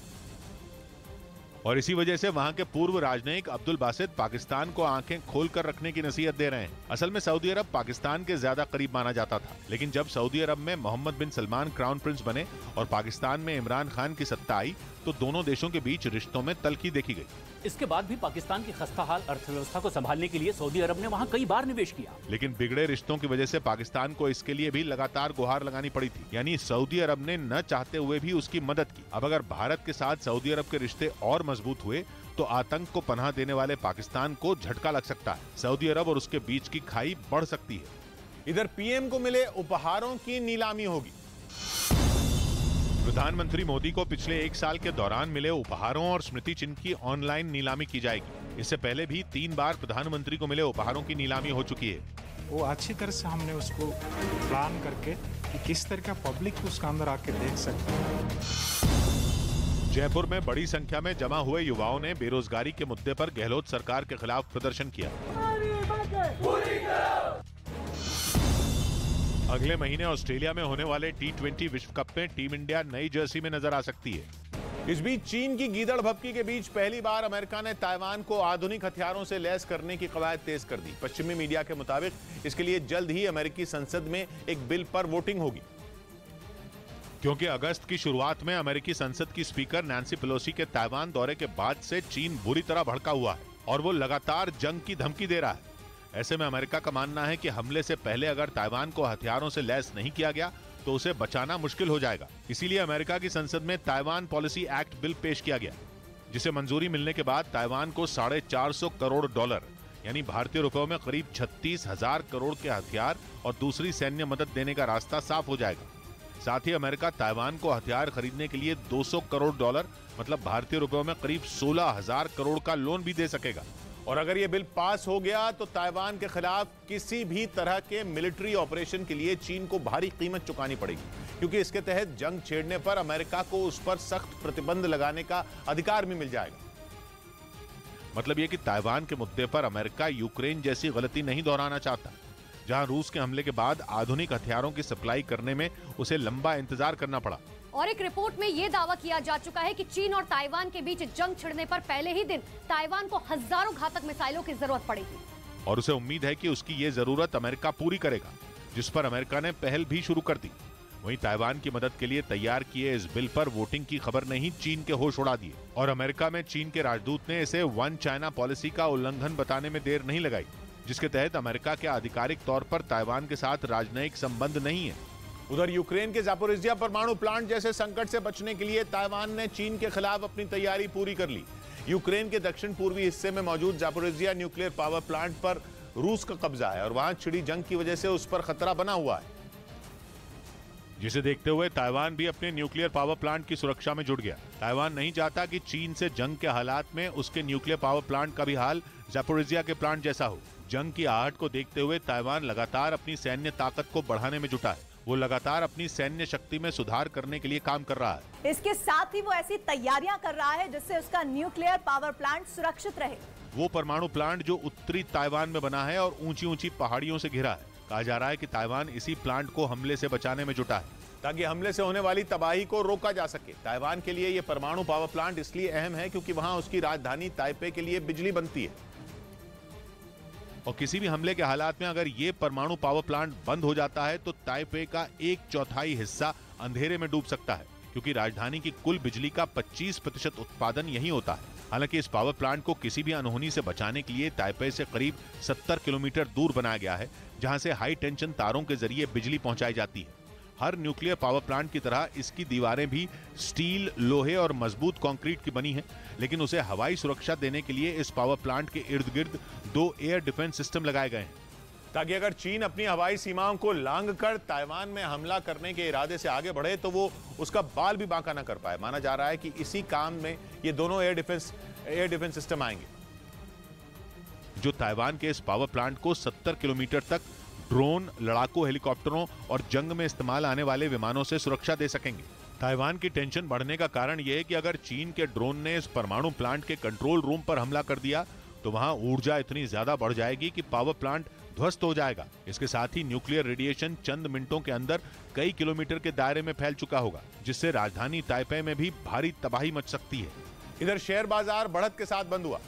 और इसी वजह से वहां के पूर्व राजनयिक अब्दुल बासित पाकिस्तान को आंखें खोलकर रखने की नसीहत दे रहे हैं। असल में सऊदी अरब पाकिस्तान के ज्यादा करीब माना जाता था, लेकिन जब सऊदी अरब में मोहम्मद बिन सलमान क्राउन प्रिंस बने और पाकिस्तान में इमरान खान की सत्ता आई, तो दोनों देशों के बीच रिश्तों में तल्खी देखी गई। इसके बाद भी पाकिस्तान की खस्ताहाल अर्थव्यवस्था को संभालने के लिए सऊदी अरब ने वहां कई बार निवेश किया, लेकिन बिगड़े रिश्तों की वजह से पाकिस्तान को इसके लिए भी लगातार गुहार लगानी पड़ी थी। यानी सऊदी अरब ने न चाहते हुए भी उसकी मदद की। अब अगर भारत के साथ सऊदी अरब के रिश्ते और मजबूत हुए तो आतंक को पनाह देने वाले पाकिस्तान को झटका लग सकता है। सऊदी अरब और उसके बीच की खाई बढ़ सकती है। इधर पीएम को मिले उपहारों की नीलामी होगी। प्रधानमंत्री मोदी को पिछले 1 साल के दौरान मिले उपहारों और स्मृति चिन्ह की ऑनलाइन नीलामी की जाएगी। इससे पहले भी 3 बार प्रधानमंत्री को मिले उपहारों की नीलामी हो चुकी है। वो अच्छी तरह से हमने उसको प्लान करके कि किस तरह का पब्लिक उसके अंदर आके देख सकते हैं। जयपुर में बड़ी संख्या में जमा हुए युवाओं ने बेरोजगारी के मुद्दे पर गहलोत सरकार के खिलाफ प्रदर्शन किया। अगले महीने ऑस्ट्रेलिया में होने वाले T20 विश्व कप में टीम इंडिया नई जर्सी में नजर आ सकती है। इस बीच चीन की गीदड़ भभकी के बीच पहली बार अमेरिका ने ताइवान को आधुनिक हथियारों से लैस करने की कवायद तेज कर दी। पश्चिमी मीडिया के मुताबिक इसके लिए जल्द ही अमेरिकी संसद में एक बिल पर वोटिंग होगी। क्योंकि अगस्त की शुरुआत में अमेरिकी संसद की स्पीकर नैन्सी पेलोसी के ताइवान दौरे के बाद से चीन बुरी तरह भड़का हुआ है और वो लगातार जंग की धमकी दे रहा है। ऐसे में अमेरिका का मानना है कि हमले से पहले अगर ताइवान को हथियारों से लैस नहीं किया गया तो उसे बचाना मुश्किल हो जाएगा। इसीलिए अमेरिका की संसद में ताइवान पॉलिसी एक्ट बिल पेश किया गया, जिसे मंजूरी मिलने के बाद ताइवान को $450 करोड़ यानी भारतीय रुपयों में करीब 36,000 करोड़ के हथियार और दूसरी सैन्य मदद देने का रास्ता साफ हो जाएगा। साथ ही अमेरिका ताइवान को हथियार खरीदने के लिए $200 करोड़ मतलब भारतीय रुपयों में करीब 16,000 करोड़ का लोन भी दे सकेगा। और अगर ये बिल पास हो गया तो ताइवान के खिलाफ किसी भी तरह के मिलिट्री ऑपरेशन के लिए चीन को भारी कीमत चुकानी पड़ेगी, क्योंकि इसके तहत जंग छेड़ने पर अमेरिका को उस पर सख्त प्रतिबंध लगाने का अधिकार भी मिल जाएगा। मतलब ये कि ताइवान के मुद्दे पर अमेरिका यूक्रेन जैसी गलती नहीं दोहराना चाहता, जहां रूस के हमले के बाद आधुनिक हथियारों की सप्लाई करने में उसे लंबा इंतजार करना पड़ा। और एक रिपोर्ट में यह दावा किया जा चुका है कि चीन और ताइवान के बीच जंग छिड़ने पर पहले ही दिन ताइवान को हजारों घातक मिसाइलों की जरूरत पड़ेगी और उसे उम्मीद है कि उसकी ये जरूरत अमेरिका पूरी करेगा, जिस पर अमेरिका ने पहल भी शुरू कर दी। वहीं ताइवान की मदद के लिए तैयार किए इस बिल पर वोटिंग की खबर ने ही चीन के होश उड़ा दिए और अमेरिका में चीन के राजदूत ने इसे वन चाइना पॉलिसी का उल्लंघन बताने में देर नहीं लगाई, जिसके तहत अमेरिका के आधिकारिक तौर पर ताइवान के साथ राजनयिक संबंध नहीं है। उधर यूक्रेन के जापोरिजिया परमाणु प्लांट जैसे संकट से बचने के लिए ताइवान ने चीन के खिलाफ अपनी तैयारी पूरी कर ली। यूक्रेन के दक्षिण पूर्वी हिस्से में मौजूद जापोरिजिया न्यूक्लियर पावर प्लांट पर रूस का कब्जा है और वहां छिड़ी जंग की वजह से उस पर खतरा बना हुआ है। जिसे देखते हुए ताइवान भी अपने न्यूक्लियर पावर प्लांट की सुरक्षा में जुट गया। ताइवान नहीं चाहता कि चीन से जंग के हालात में उसके न्यूक्लियर पावर प्लांट का भी हाल ज़ैपोरिज़िया के प्लांट जैसा हो। जंग की आहट को देखते हुए ताइवान लगातार अपनी सैन्य ताकत को बढ़ाने में जुटा है। वो लगातार अपनी सैन्य शक्ति में सुधार करने के लिए काम कर रहा है। इसके साथ ही वो ऐसी तैयारियां कर रहा है जिससे उसका न्यूक्लियर पावर प्लांट सुरक्षित रहे। वो परमाणु प्लांट जो उत्तरी ताइवान में बना है और ऊंची ऊंची पहाड़ियों से घिरा है। कहा जा रहा है कि ताइवान इसी प्लांट को हमले से बचाने में जुटा है ताकि हमले से होने वाली तबाही को रोका जा सके। ताइवान के लिए यह परमाणु पावर प्लांट इसलिए अहम है क्योंकि वहां उसकी राजधानी ताइपे के लिए बिजली बनती है और किसी भी हमले के हालात में अगर ये परमाणु पावर प्लांट बंद हो जाता है तो ताइपे का 1/4 हिस्सा अंधेरे में डूब सकता है क्योंकि राजधानी की कुल बिजली का 25% उत्पादन यहीं होता है। हालांकि इस पावर प्लांट को किसी भी अनहोनी से बचाने के लिए ताइपे से करीब 70 किलोमीटर दूर बनाया गया है जहां से हाई टेंशन तारों के जरिए बिजली पहुंचाई जाती है। हर न्यूक्लियर पावर प्लांट की तरह इसकी दीवारें भी स्टील, लोहे और मजबूत कंक्रीट की बनी हैं, लेकिन उसे हवाई सुरक्षा देने के लिए इस पावर प्लांट के इर्द गिर्द 2 एयर डिफेंस सिस्टम लगाए गए हैं ताकि अगर चीन अपनी हवाई सीमाओं को लांघ कर ताइवान में हमला करने के इरादे से आगे बढ़े तो वो उसका बाल भी बांका न कर पाए। माना जा रहा है कि इसी काम में ये दोनों एयर डिफेंस सिस्टम आएंगे जो ताइवान के इस पावर प्लांट को 70 किलोमीटर तक ड्रोन, लड़ाकू हेलीकॉप्टरों और जंग में इस्तेमाल आने वाले विमानों से सुरक्षा दे सकेंगे। ताइवान की टेंशन बढ़ने का कारण यह है कि अगर चीन के ड्रोन ने इस परमाणु प्लांट के कंट्रोल रूम पर हमला कर दिया तो वहां ऊर्जा इतनी ज्यादा बढ़ जाएगी कि पावर प्लांट ध्वस्त हो जाएगा। इसके साथ ही न्यूक्लियर रेडिएशन चंद मिनटों के अंदर कई किलोमीटर के दायरे में फैल चुका होगा जिससे राजधानी ताइपे में भी भारी तबाही मच सकती है। इधर शेयर बाजार बढ़त के साथ बंद हुआ।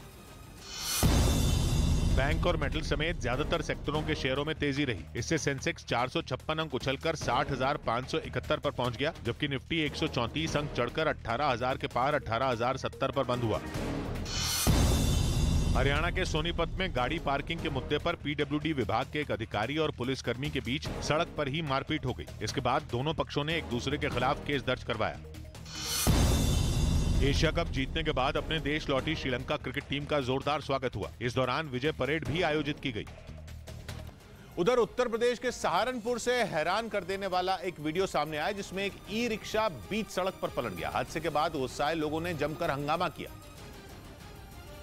बैंक और मेटल समेत ज्यादातर सेक्टरों के शेयरों में तेजी रही। इससे सेंसेक्स 456 अंक उछलकर 60,571 पर पहुंच गया, जबकि निफ्टी 134 अंक चढ़कर 18,000 के पार 18,070 पर बंद हुआ। हरियाणा के सोनीपत में गाड़ी पार्किंग के मुद्दे पर पीडब्ल्यूडी विभाग के एक अधिकारी और पुलिसकर्मी के बीच सड़क पर ही मारपीट हो गई। इसके बाद दोनों पक्षों ने एक दूसरे के खिलाफ केस दर्ज करवाया। एशिया कप जीतने के बाद अपने देश लौटी श्रीलंका क्रिकेट टीम का जोरदार स्वागत हुआ। इस दौरान विजय परेड भी आयोजित की गई। उधर उत्तर प्रदेश के सहारनपुर से हैरान कर देने वाला एक वीडियो सामने आया जिसमें एक ई रिक्शा बीच सड़क पर पलट गया। हादसे के बाद गुस्साए लोगों ने जमकर हंगामा किया,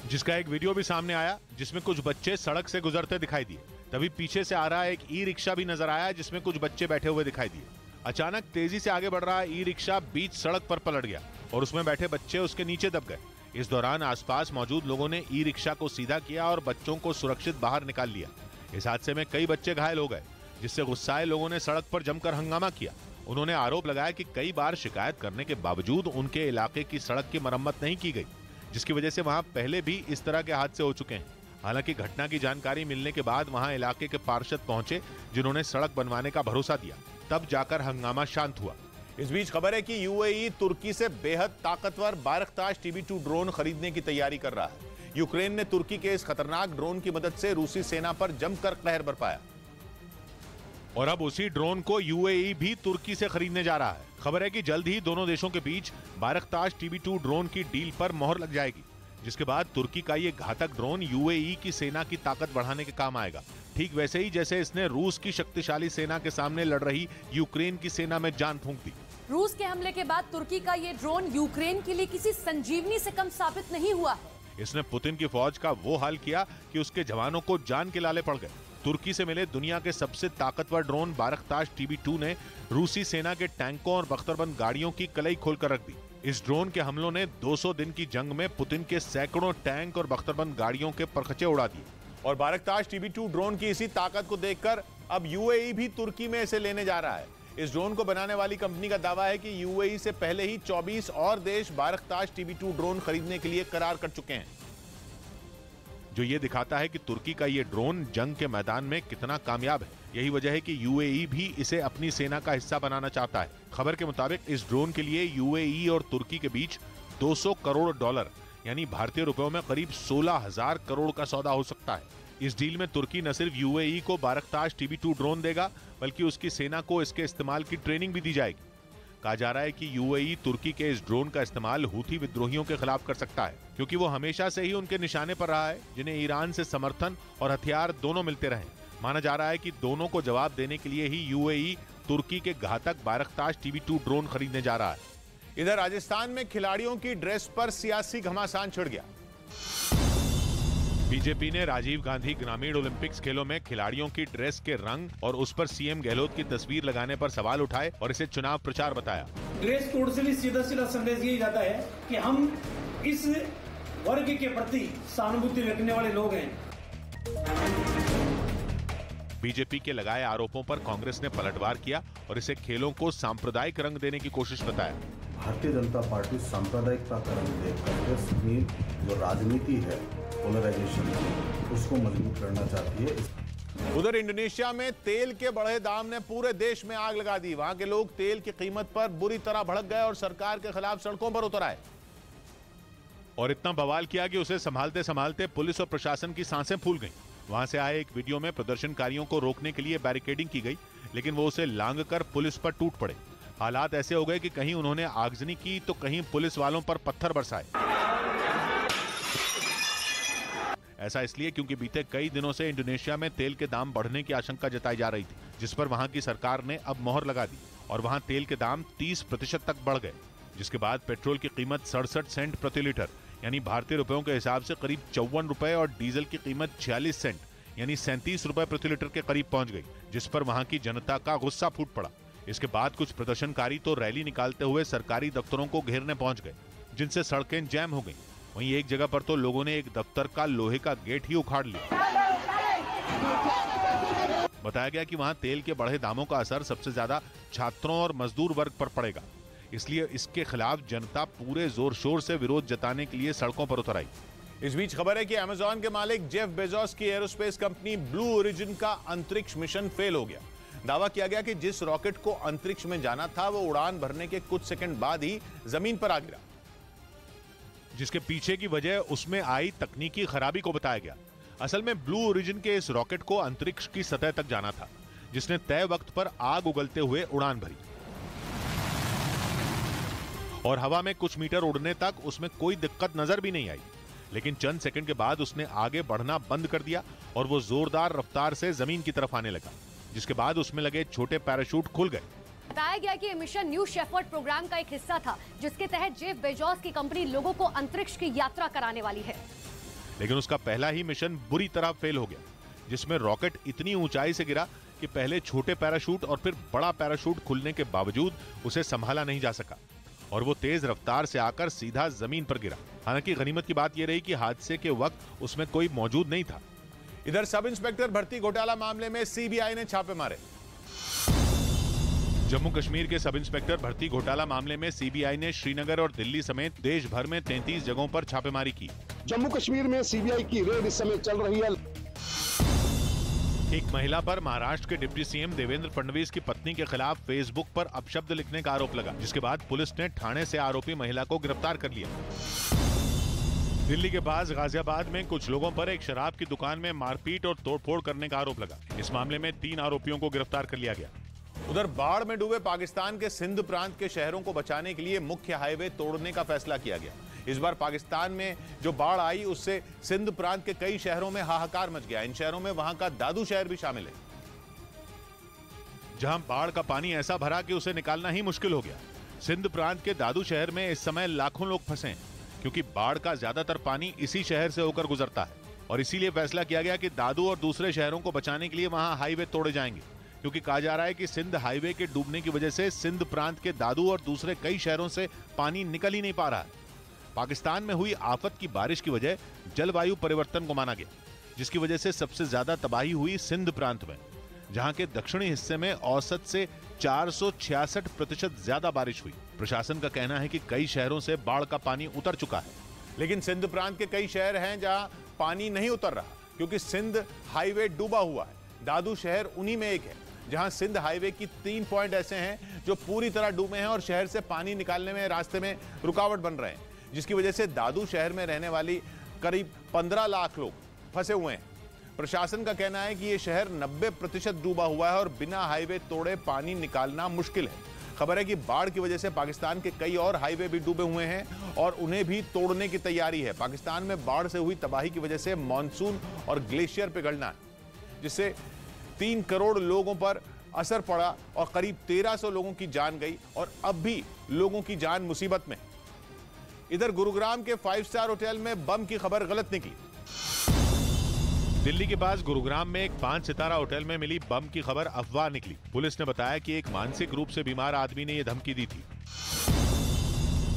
जिसका एक वीडियो भी सामने आया जिसमें कुछ बच्चे सड़क से गुजरते दिखाई दिए। तभी पीछे से आ रहा एक ई रिक्शा भी नजर आया जिसमें कुछ बच्चे बैठे हुए दिखाई दिए। अचानक तेजी से आगे बढ़ रहा ई रिक्शा बीच सड़क पर पलट गया और उसमें बैठे बच्चे उसके नीचे दब गए। इस दौरान आसपास मौजूद लोगों ने ई रिक्शा को सीधा किया और बच्चों को सुरक्षित बाहर निकाल लिया। इस हादसे में कई बच्चे घायल हो गए, जिससे गुस्साए लोगों ने सड़क पर जमकर हंगामा किया। उन्होंने आरोप लगाया कि कई बार शिकायत करने के बावजूद उनके इलाके की सड़क की मरम्मत नहीं की गई, जिसकी वजह से वहां पहले भी इस तरह के हादसे हो चुके हैं। हालांकि घटना की जानकारी मिलने के बाद वहां इलाके के पार्षद पहुंचे जिन्होंने सड़क बनवाने का भरोसा दिया, तब जाकर हंगामा शांत हुआ। इस बीच खबर है कि यूएई तुर्की से बेहद ताकतवर बारकताश TB2 ड्रोन खरीदने की तैयारी कर रहा है। यूक्रेन ने तुर्की के इस खतरनाक ड्रोन की मदद से रूसी सेना पर जमकर कहर बरपाया और अब उसी ड्रोन को यूएई भी तुर्की से खरीदने जा रहा है। खबर है कि जल्द ही दोनों देशों के बीच बारकताश TB2 ड्रोन की डील पर मोहर लग जाएगी, जिसके बाद तुर्की का ये घातक ड्रोन यूएई की सेना की ताकत बढ़ाने के काम आएगा। ठीक वैसे ही जैसे इसने रूस की शक्तिशाली सेना के सामने लड़ रही यूक्रेन की सेना में जान फूंक दी। रूस के हमले के बाद तुर्की का ये ड्रोन यूक्रेन के लिए किसी संजीवनी से कम साबित नहीं हुआ है। इसने पुतिन की फौज का वो हाल किया कि उसके जवानों को जान के लाले पड़ गए। तुर्की से मिले दुनिया के सबसे ताकतवर ड्रोन बारकताश TB2 ने रूसी सेना के टैंकों और बख्तरबंद गाड़ियों की कलई खोलकर रख दी। इस ड्रोन के हमलों ने 200 दिन की जंग में पुतिन के सैकड़ों टैंक और बख्तरबंद गाड़ियों के परखचे उड़ा दिए। और बारकताश TB2 ड्रोन की इसी ताकत को देखकर अब यूएई भी तुर्की में इसे लेने जा रहा है। इस ड्रोन को बनाने वाली कंपनी का दावा है कि यूएई से पहले ही 24 और देश बारकताश TB2 ड्रोन खरीदने के लिए करार कर चुके हैं, जो ये दिखाता है कि तुर्की का ये ड्रोन जंग के मैदान में कितना कामयाब है। यही वजह है कि यूएई भी इसे अपनी सेना का हिस्सा बनाना चाहता है। खबर के मुताबिक इस ड्रोन के लिए यूएई और तुर्की के बीच $200 करोड़ यानी भारतीय रुपयों में करीब 16,000 करोड़ का सौदा हो सकता है। इस डील में तुर्की न सिर्फ यूएई को बारकताश TB2 ड्रोन देगा, बल्कि उसकी सेना को इसके इस्तेमाल की ट्रेनिंग भी दी जाएगी। कहा जा रहा है कि यूएई तुर्की के इस ड्रोन का इस्तेमाल हूथी विद्रोहियों के खिलाफ कर सकता है, क्योंकि वो हमेशा से ही उनके निशाने पर रहा है, जिन्हें ईरान से समर्थन और हथियार दोनों मिलते रहे। माना जा रहा है कि दोनों को जवाब देने के लिए ही यूएई तुर्की के घातक बायरख्तार TB2 ड्रोन खरीदने जा रहा है। इधर राजस्थान में खिलाड़ियों की ड्रेस पर सियासी घमासान छिड़ गया। बीजेपी ने राजीव गांधी ग्रामीण ओलंपिक्स खेलों में खिलाड़ियों की ड्रेस के रंग और उस पर सीएम गहलोत की तस्वीर लगाने पर सवाल उठाए और इसे चुनाव प्रचार बताया। ड्रेस कोड से सीधा संदेश यही जाता है कि हम इस वर्ग के प्रति सहानुभूति रखने वाले लोग हैं। बीजेपी के लगाए आरोपों पर कांग्रेस ने पलटवार किया और इसे खेलों को सांप्रदायिक रंग देने की कोशिश बताया। भारतीय जनता पार्टी सांप्रदायिकता का रंग देकर अपनी जो राजनीति है पोलराइजेशन उसको मजबूत करना चाहती है। उधर इंडोनेशिया में तेल के बढ़े दाम ने पूरे देश में आग लगा दी। वहां के लोग तेल की कीमत पर बुरी तरह भड़क गए और सरकार के खिलाफ सड़कों पर उतर आए और इतना बवाल किया कि उसे संभालते संभालते पुलिस और प्रशासन की सांसें फूल गईं। वहां से आए एक वीडियो में प्रदर्शनकारियों को रोकने के लिए बैरिकेडिंग की गई, लेकिन वो उसे लांग कर पुलिस पर टूट पड़े। हालात ऐसे हो गए कि कहीं उन्होंने आगजनी की तो कहीं पुलिस वालों पर पत्थर बरसाए। ऐसा इसलिए क्योंकि बीते कई दिनों से इंडोनेशिया में तेल के दाम बढ़ने की आशंका जताई जा रही थी, जिस पर वहां की सरकार ने अब मोहर लगा दी और वहां तेल के दाम 30% तक बढ़ गए, जिसके बाद पेट्रोल की कीमत 67 सेंट प्रति लीटर यानी भारतीय रुपयों के हिसाब से करीब 54 रुपए और डीजल की कीमत 46 सेंट यानी 37 रुपए प्रति लीटर के करीब पहुंच गई, जिस पर वहां की जनता का गुस्सा फूट पड़ा। इसके बाद कुछ प्रदर्शनकारी तो रैली निकालते हुए सरकारी दफ्तरों को घेरने पहुंच गए, जिनसे सड़कें जैम हो गईं। वहीं एक जगह पर तो लोगों ने एक दफ्तर का लोहे का गेट ही उखाड़ लिया। बताया गया कि वहां तेल के बढ़े दामों का असर सबसे ज्यादा छात्रों और मजदूर वर्ग पर पड़ेगा, इसलिए इसके खिलाफ जनता पूरे जोर शोर से विरोध जताने के लिए सड़कों पर उतर आई। इस बीच खबर है कि अमेजॉन के मालिक जेफ बेजोस की एरोस्पेस कंपनी ब्लू ओरिजिन का अंतरिक्ष मिशन फेल हो गया। दावा किया गया कि जिस रॉकेट को अंतरिक्ष में जाना था वो उड़ान भरने के कुछ सेकंड बाद ही जमीन पर आ गिरा, जिसके पीछे की वजह उसमें आई तकनीकी खराबी को बताया गया। असल में ब्लू ओरिजिन के इस रॉकेट को अंतरिक्ष की सतह तक जाना था, जिसने तय वक्त पर आग उगलते हुए उड़ान भरी और हवा में कुछ मीटर उड़ने तक उसमें कोई दिक्कत नजर भी नहीं आई। लेकिन चंद सेकंड के बाद उसने आगे बढ़ना बंद कर दिया और वो जोरदार रफ्तार से जमीन की तरफ आने लगा, जिसके बाद उसमें लगे छोटे पैराशूट खुल गए। बताया गया कि ये मिशन न्यू शेफर्ड प्रोग्राम का एक हिस्सा था, जिसके तहत जेफ बेजोस की कंपनी लोगों को अंतरिक्ष की यात्रा कराने वाली है। लेकिन उसका पहला ही मिशन बुरी तरह फेल हो गया, जिसमें रॉकेट इतनी ऊंचाई से गिरा कि पहले छोटे पैराशूट और फिर बड़ा पैराशूट खुलने के बावजूद उसे संभाला नहीं जा सका और वो तेज रफ्तार से आकर सीधा जमीन पर गिरा। हालांकि गनीमत की बात यह रही कि हादसे के वक्त उसमें कोई मौजूद नहीं था। इधर सब इंस्पेक्टर भर्ती घोटाला मामले में सीबीआई ने छापे मारे। जम्मू कश्मीर के सब इंस्पेक्टर भर्ती घोटाला मामले में सीबीआई ने श्रीनगर और दिल्ली समेत देश भर में 33 जगहों पर छापेमारी की। जम्मू कश्मीर में सीबीआई की रेड इस समय चल रही है। एक महिला पर महाराष्ट्र के डिप्टी सीएम देवेंद्र फडणवीस की पत्नी के खिलाफ फेसबुक पर अपशब्द लिखने का आरोप लगा, जिसके बाद पुलिस ने ठाणे से आरोपी महिला को गिरफ्तार कर लिया। दिल्ली के पास गाजियाबाद में कुछ लोगों पर एक शराब की दुकान में मारपीट और तोड़फोड़ करने का आरोप लगा। इस मामले में 3 आरोपियों को गिरफ्तार कर लिया गया। उधर बाढ़ में डूबे पाकिस्तान के सिंध प्रांत के शहरों को बचाने के लिए मुख्य हाईवे तोड़ने का फैसला किया गया। इस बार पाकिस्तान में जो बाढ़ आई उससे सिंध प्रांत के कई शहरों में हाहाकार मच गया। इन शहरों में वहां का दादू शहर भी शामिल है, जहां बाढ़ का पानी ऐसा भरा कि उसे निकालना ही मुश्किल हो गया। सिंध प्रांत के दादू शहर में इस समय लाखों लोग फंसे हैं, क्योंकि बाढ़ का ज्यादातर पानी इसी शहर से होकर गुजरता है और इसीलिए फैसला किया गया कि दादू और दूसरे शहरों को बचाने के लिए वहां हाईवे तोड़े जाएंगे, क्योंकि कहा जा रहा है कि सिंध हाईवे के डूबने की वजह से सिंध प्रांत के दादू और दूसरे कई शहरों से पानी निकल ही नहीं पा रहा है। पाकिस्तान में हुई आफत की बारिश की वजह जलवायु परिवर्तन को माना गया, जिसकी वजह से सबसे ज्यादा तबाही हुई सिंध प्रांत में, जहां के दक्षिणी हिस्से में औसत से 466% ज्यादा बारिश हुई। प्रशासन का कहना है कि कई शहरों से बाढ़ का पानी उतर चुका है, लेकिन सिंध प्रांत के कई शहर हैं जहां पानी नहीं उतर रहा, क्योंकि सिंध हाईवे डूबा हुआ है। दादू शहर उन्हीं में एक है, जहां सिंध हाईवे की 3 पॉइंट ऐसे हैं जो पूरी तरह डूबे हैं और शहर से पानी निकालने में रास्ते में रुकावट बन रहे हैं, जिसकी वजह से दादू शहर में रहने वाली करीब 15 लाख लोग फंसे हुए हैं। प्रशासन का कहना है कि यह शहर 90% डूबा हुआ है और बिना हाईवे तोड़े पानी निकालना मुश्किल है। खबर है कि बाढ़ की वजह से पाकिस्तान के कई और हाईवे भी डूबे हुए हैं और उन्हें भी तोड़ने की तैयारी है। पाकिस्तान में बाढ़ से हुई तबाही की वजह से मानसून और ग्लेशियर पिघलना है, जिससे 3 करोड़ लोगों पर असर पड़ा और करीब 1300 लोगों की जान गई और अब भी लोगों की जान मुसीबत में। इधर गुरुग्राम के 5 स्टार होटल में बम की खबर गलत निकली। दिल्ली के पास गुरुग्राम में एक 5 सितारा होटल में मिली बम की खबर अफवाह निकली। पुलिस ने बताया कि एक मानसिक रूप से बीमार आदमी ने यह धमकी दी थी।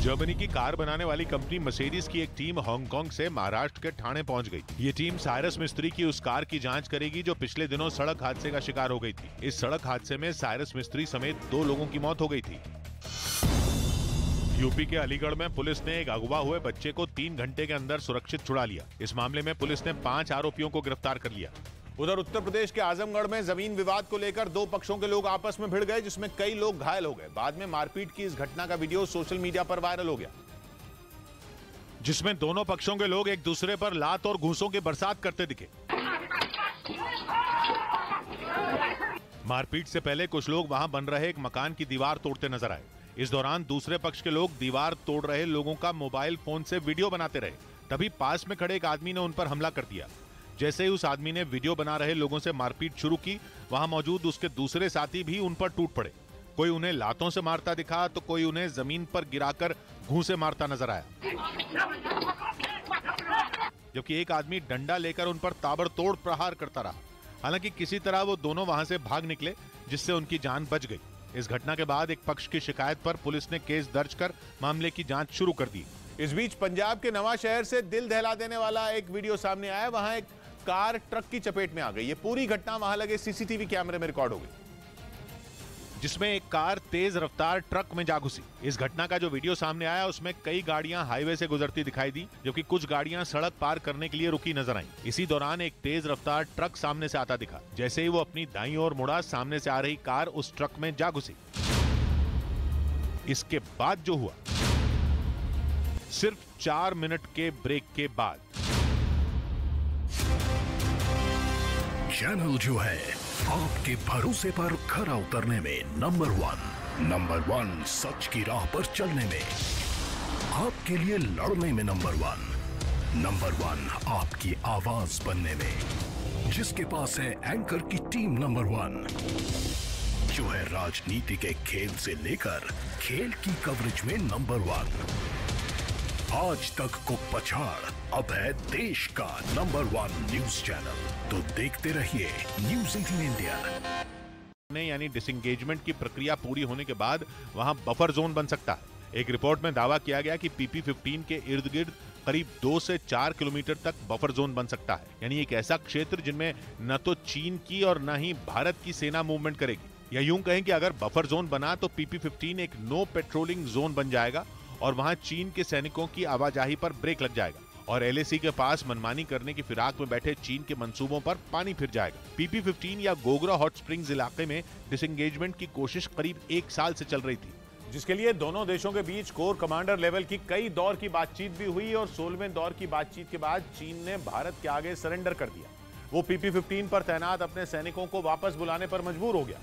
जर्मनी की कार बनाने वाली कंपनी मर्सिडीज की एक टीम हांगकांग से महाराष्ट्र के ठाणे पहुंच गई। ये टीम साइरस मिस्त्री की उस कार की जांच करेगी जो पिछले दिनों सड़क हादसे का शिकार हो गई थी। इस सड़क हादसे में साइरस मिस्त्री समेत 2 लोगों की मौत हो गई थी। यूपी के अलीगढ़ में पुलिस ने एक अगवा हुए बच्चे को 3 घंटे के अंदर सुरक्षित छुड़ा लिया। इस मामले में पुलिस ने 5 आरोपियों को गिरफ्तार कर लिया। उधर उत्तर प्रदेश के आजमगढ़ में जमीन विवाद को लेकर 2 पक्षों के लोग आपस में भिड़ गए, जिसमें कई लोग घायल हो गए। बाद में मारपीट की इस घटना का वीडियो सोशल मीडिया पर वायरल हो गया, जिसमें दोनों पक्षों के लोग एक दूसरे पर लात और घूंसों की बरसात करते दिखे। मारपीट से पहले कुछ लोग वहां बन रहे एक मकान की दीवार तोड़ते नजर आए। इस दौरान दूसरे पक्ष के लोग दीवार तोड़ रहे लोगों का मोबाइल फोन से वीडियो बनाते रहे। तभी पास में खड़े एक आदमी ने उन पर हमला कर दिया। जैसे ही उस आदमी ने वीडियो बना रहे लोगों से मारपीट शुरू की, वहां मौजूद उसके दूसरे साथी भी उन पर टूट पड़े। कोई उन्हें लातों से मारता दिखा तो कोई उन्हें जमीन पर गिराकर घूंसे मारता नजर आया, जबकि एक आदमी डंडा लेकर उन पर ताबड़तोड़ प्रहार करता रहा। हालांकि किसी तरह वो दोनों वहां से भाग निकले, जिससे उनकी जान बच गई। इस घटना के बाद एक पक्ष की शिकायत पर पुलिस ने केस दर्ज कर मामले की जांच शुरू कर दी। इस बीच पंजाब के नवां शहर से दिल दहला देने वाला एक वीडियो सामने आया। वहां एक कार ट्रक की चपेट में आ गई। ये पूरी घटना वहां लगे सीसीटीवी कैमरे में रिकॉर्ड हो गई, जिसमें एक कार तेज रफ्तार ट्रक में जा घुसी। इस घटना का जो वीडियो सामने आया उसमें कई गाड़ियां हाईवे से गुजरती दिखाई दी, जबकि कुछ गाड़ियां सड़क पार करने के लिए रुकी नजर आईं। इसी दौरान एक तेज रफ्तार ट्रक सामने से आता दिखा। जैसे ही वो अपनी दाईं ओर मुड़ा, सामने से आ रही कार उस ट्रक में जा घुसी। इसके बाद जो हुआ, सिर्फ 4 मिनट के ब्रेक के बाद चैनल जो है आपके भरोसे पर खरा उतरने में नंबर 1 सच की राह पर चलने में, आपके लिए लड़ने में नंबर 1 आपकी आवाज बनने में। जिसके पास है एंकर की टीम नंबर 1, जो है राजनीति के खेल से लेकर खेल की कवरेज में नंबर 1। आज तक को पछाड़ अब है देश का नंबर 1 न्यूज चैनल। तो देखते रहिए न्यूज़ 18 इंडिया। यानी डिसएंगेजमेंट की प्रक्रिया पूरी होने के बाद वहां बफर जोन बन सकता है। एक रिपोर्ट में दावा किया गया कि PP-15 के इर्द गिर्द करीब 2 से 4 किलोमीटर तक बफर जोन बन सकता है। यानी एक ऐसा क्षेत्र जिनमें न तो चीन की और न ही भारत की सेना मूवमेंट करेगी। या यूं कहें कि अगर बफर जोन बना तो PP-15 एक नो पेट्रोलिंग जोन बन जाएगा और वहां चीन के सैनिकों की आवाजाही पर ब्रेक लग जाएगा और LAC के पास मनमानी करने की फिराक में बैठे चीन के मंसूबों पर पानी फिर जाएगा। PP-15 या गोगरा हॉट स्प्रिंग्स इलाके में डिसएंगेजमेंट की कोशिश करीब 1 साल से चल रही थी, जिसके लिए दोनों देशों के बीच कोर कमांडर लेवल की कई दौर की बातचीत भी हुई और 16वें दौर की बातचीत के बाद चीन ने भारत के आगे सरेंडर कर दिया। वो PP-15 पर तैनात अपने सैनिकों को वापस बुलाने पर मजबूर हो गया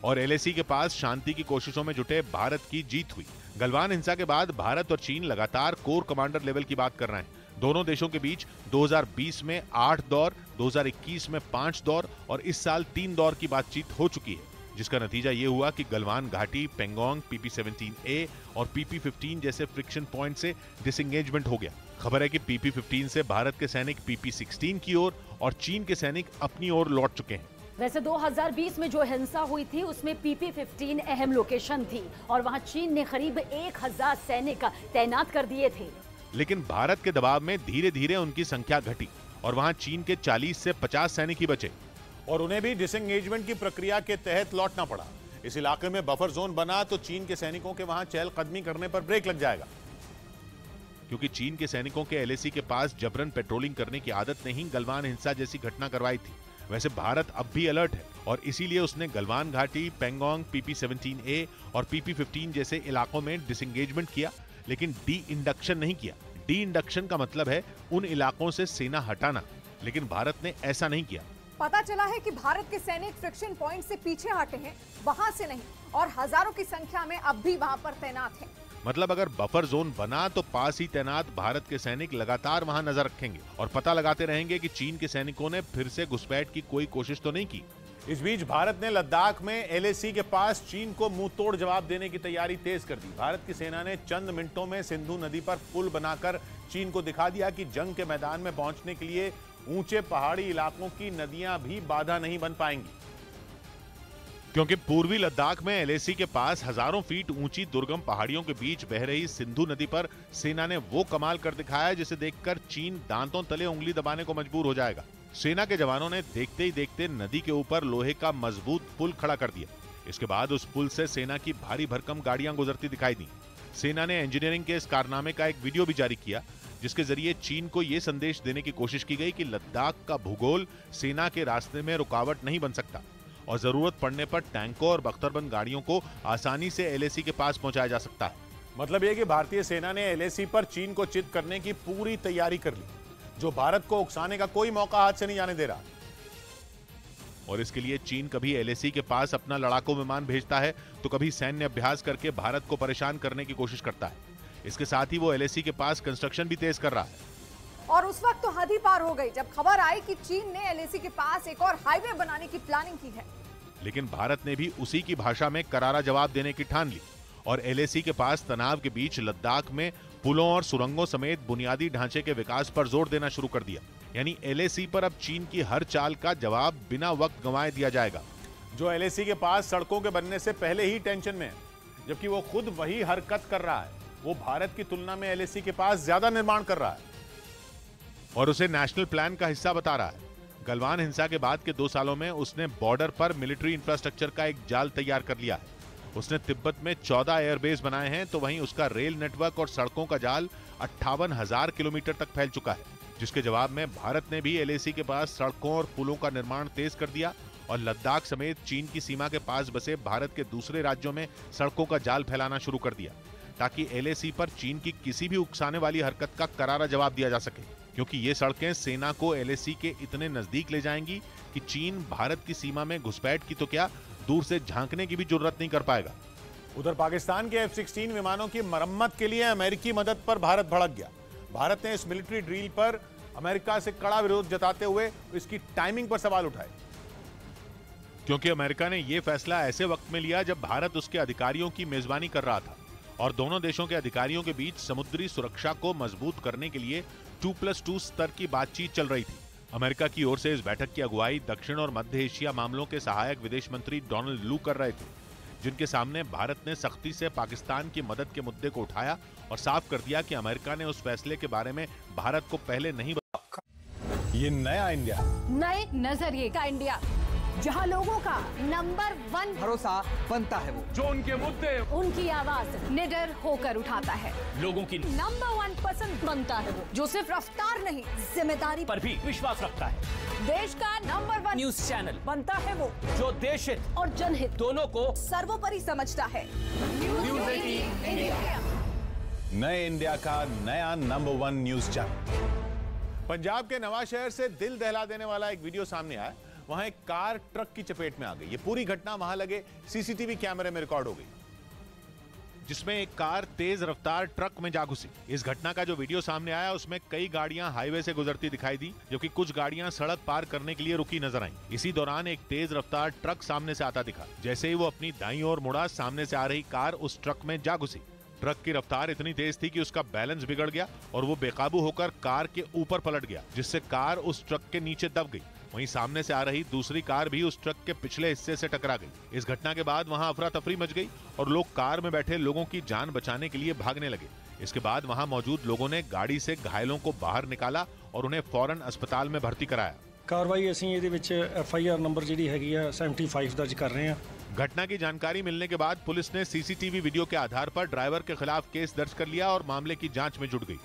और LAC के पास शांति की कोशिशों में जुटे भारत की जीत हुई। गलवान हिंसा के बाद भारत और चीन लगातार कोर कमांडर लेवल की बात कर रहे हैं। दोनों देशों के बीच 2020 में 8 दौर, 2021 में 5 दौर और इस साल 3 दौर की बातचीत हो चुकी है, जिसका नतीजा ये हुआ कि गलवान घाटी, पेंगोंग, PP-17A और PP-15 जैसे फ्रिक्शन पॉइंट से डिसएंगेजमेंट हो गया। खबर है कि PP-15 से भारत के सैनिक PP-16 की ओर और चीन के सैनिक अपनी ओर लौट चुके हैं। वैसे 2020 में जो हिंसा हुई थी उसमें PP-15 अहम लोकेशन थी और वहां चीन ने करीब 1000 सैनिक तैनात कर दिए थे। लेकिन भारत के दबाव में धीरे धीरे उनकी संख्या घटी और वहां चीन के 40 से 50 सैनिक ही बचे और उन्हें भी डिसएंगेजमेंट की प्रक्रिया के तहत लौटना पड़ा। इस इलाके में बफर जोन बना तो चीन के सैनिकों के वहां चहलकदमी करने पर ब्रेक लग जाएगा, क्योंकि चीन के सैनिकों के LAC के पास जबरन पेट्रोलिंग करने की आदत ने ही गलवान हिंसा जैसी घटना करवाई थी। वैसे भारत अब भी अलर्ट है और इसीलिए उसने गलवान घाटी, पेंगोंग, PP-17A और PP-15 जैसे इलाकों में डिसएंगेजमेंट किया, लेकिन डी इंडक्शन नहीं किया। डी इंडक्शन का मतलब है उन इलाकों से सेना हटाना, लेकिन भारत ने ऐसा नहीं किया। पता चला है कि भारत के सैनिक फ्रिक्शन पॉइंट से पीछे हटे हैं, वहां से नहीं, और हजारों की संख्या में अब भी वहां पर तैनात हैं। मतलब अगर बफर जोन बना तो पास ही तैनात भारत के सैनिक लगातार वहां नजर रखेंगे और पता लगाते रहेंगे कि चीन के सैनिकों ने फिर से घुसपैठ की कोई कोशिश तो नहीं की। इस बीच भारत ने लद्दाख में एलएसी के पास चीन को मुंह तोड़ जवाब देने की तैयारी तेज कर दी। भारत की सेना ने चंद मिनटों में सिंधु नदी पर पुल बनाकर चीन को दिखा दिया कि जंग के मैदान में पहुंचने के लिए ऊंचे पहाड़ी इलाकों की नदियां भी बाधा नहीं बन पाएंगी, क्योंकि पूर्वी लद्दाख में एलएसी के पास हजारों फीट ऊंची दुर्गम पहाड़ियों के बीच बह रही सिंधु नदी पर सेना ने वो कमाल कर दिखाया जिसे देखकर चीन दांतों तले उंगली दबाने को मजबूर हो जाएगा। सेना के जवानों ने देखते ही देखते नदी के ऊपर लोहे का मजबूत पुल खड़ा कर दिया। इसके बाद उस पुल से सेना की भारी भरकम गाड़ियां गुजरती दिखाई दी। सेना ने इंजीनियरिंग के इस कारनामे का एक वीडियो भी जारी किया, जिसके जरिए चीन को यह संदेश देने की कोशिश की गई कि लद्दाख का भूगोल सेना के रास्ते में रुकावट नहीं बन सकता और जरूरत पड़ने पर टैंकों और बख्तरबंद गाड़ियों को आसानी से एलएसी के पास पहुंचाया जा सकता है। मतलब यह कि भारतीय सेना ने एलएसी पर चीन को चित करने की पूरी तैयारी कर ली, जो भारत को उकसाने का कोई मौका हाथ से नहीं जाने दे रहा। और इसके लिए चीन कभी एलएसी के पास अपना लड़ाकू विमान भेजता है तो कभी सैन्य अभ्यास करके भारत को परेशान करने की कोशिश करता है। इसके साथ ही वो एलएसी के पास कंस्ट्रक्शन भी तेज कर रहा है। और उस वक्त तो हद ही पार हो गई जब खबर आई कि चीन ने एलएसी के पास एक और हाईवे बनाने की प्लानिंग की है। लेकिन भारत ने भी उसी की भाषा में करारा जवाब देने की ठान ली और एलएसी के पास तनाव के बीच लद्दाख में पुलों और सुरंगों समेत बुनियादी ढांचे के विकास पर जोर देना शुरू कर दिया। यानी एलएसी पर अब चीन की हर चाल का जवाब बिना वक्त गंवाए दिया जाएगा। जो एलएसी के पास सड़कों के बनने से पहले ही टेंशन में है, जबकि वो खुद वही हरकत कर रहा है। वो भारत की तुलना में एलएसी के पास ज्यादा निर्माण कर रहा है और उसे नेशनल प्लान का हिस्सा बता रहा है। गलवान हिंसा के बाद के 2 सालों में उसने बॉर्डर पर मिलिट्री इंफ्रास्ट्रक्चर का एक जाल तैयार कर लिया है। उसने तिब्बत में 14 एयरबेस बनाए हैं, तो वहीं उसका रेल नेटवर्क और सड़कों का जाल 58,000 किलोमीटर तक फैल चुका है, जिसके जवाब में भारत ने भी एलएसी के पास सड़कों और पुलों का निर्माण तेज कर दिया और लद्दाख समेत चीन की सीमा के पास बसे भारत के दूसरे राज्यों में सड़कों का जाल फैलाना शुरू कर दिया, ताकि एलएसी पर चीन की किसी भी उकसाने वाली हरकत का करारा जवाब दिया जा सके। क्योंकि ये सड़कें सेना को एलएसी के इतने नजदीक ले जाएंगी कि चीन भारत की सीमा में घुसपैठ की तो क्या, दूर से झांकने की भी जरूरत नहीं कर पाएगा। उधर पाकिस्तान के F-16 विमानों की मरम्मत के लिए अमेरिकी मदद पर भारत भड़क गया। भारत ने इस मिलिट्री ड्रिल पर अमेरिका से कड़ा विरोध जताते हुए इसकी टाइमिंग पर सवाल उठाए, क्योंकि अमेरिका ने यह फैसला ऐसे वक्त में लिया जब भारत उसके अधिकारियों की मेजबानी कर रहा था और दोनों देशों के अधिकारियों के बीच समुद्री सुरक्षा को मजबूत करने के लिए 2+2 स्तर की बातचीत चल रही थी। अमेरिका की ओर से इस बैठक की अगुवाई दक्षिण और मध्य एशिया मामलों के सहायक विदेश मंत्री डोनाल्ड लू कर रहे थे, जिनके सामने भारत ने सख्ती से पाकिस्तान की मदद के मुद्दे को उठाया और साफ कर दिया कि अमेरिका ने उस फैसले के बारे में भारत को पहले नहीं बताया। ये नया इंडिया, नए नजरिए का इंडिया, जहां लोगों का नंबर 1 भरोसा बनता है, वो जो उनके मुद्दे उनकी आवाज निडर होकर उठाता है, लोगों की नंबर 1 पसंद बनता है, वो जो सिर्फ रफ्तार नहीं जिम्मेदारी पर भी विश्वास रखता है। देश का नंबर 1 न्यूज चैनल बनता है वो जो देश हित और जनहित दोनों को सर्वोपरि समझता है। न्यूज़ 18 इंडिया, नए इंडिया का नया नंबर 1 न्यूज चैनल। पंजाब के नवा शहर से दिल दहला देने वाला एक वीडियो सामने आया। वहां एक कार ट्रक की चपेट में आ गई। ये पूरी घटना वहां लगे सीसीटीवी कैमरे में रिकॉर्ड हो गई, जिसमें एक कार तेज रफ्तार ट्रक में जा घुसी। इस घटना का जो वीडियो सामने आया उसमें कई गाड़ियां हाईवे से गुजरती दिखाई दी, जबकि कुछ गाड़ियां सड़क पार करने के लिए रुकी नजर आईं। इसी दौरान एक तेज रफ्तार ट्रक सामने से आता दिखा। जैसे ही वो अपनी दाईं ओर मुड़ा, सामने से आ रही कार उस ट्रक में जा घुसी। ट्रक की रफ्तार इतनी तेज थी कि उसका बैलेंस बिगड़ गया और वो बेकाबू होकर कार के ऊपर पलट गया, जिससे कार उस ट्रक के नीचे दब गई। वहीं सामने से आ रही दूसरी कार भी उस ट्रक के पिछले हिस्से से टकरा गई। इस घटना के बाद वहां अफरा तफरी मच गई और लोग कार में बैठे लोगों की जान बचाने के लिए भागने लगे। इसके बाद वहां मौजूद लोगों ने गाड़ी से घायलों को बाहर निकाला और उन्हें फौरन अस्पताल में भर्ती कराया। कार्रवाई ਅਸੀਂ ਇਹਦੇ ਵਿੱਚ FIR ਨੰਬਰ ਜਿਹੜੀ ਹੈਗੀ ਆ 75 ਦਰਜ कर रहे हैं। घटना की जानकारी मिलने के बाद पुलिस ने सीसीटीवी वीडियो के आधार पर ड्राइवर के खिलाफ केस दर्ज कर लिया और मामले की जांच में जुट गई।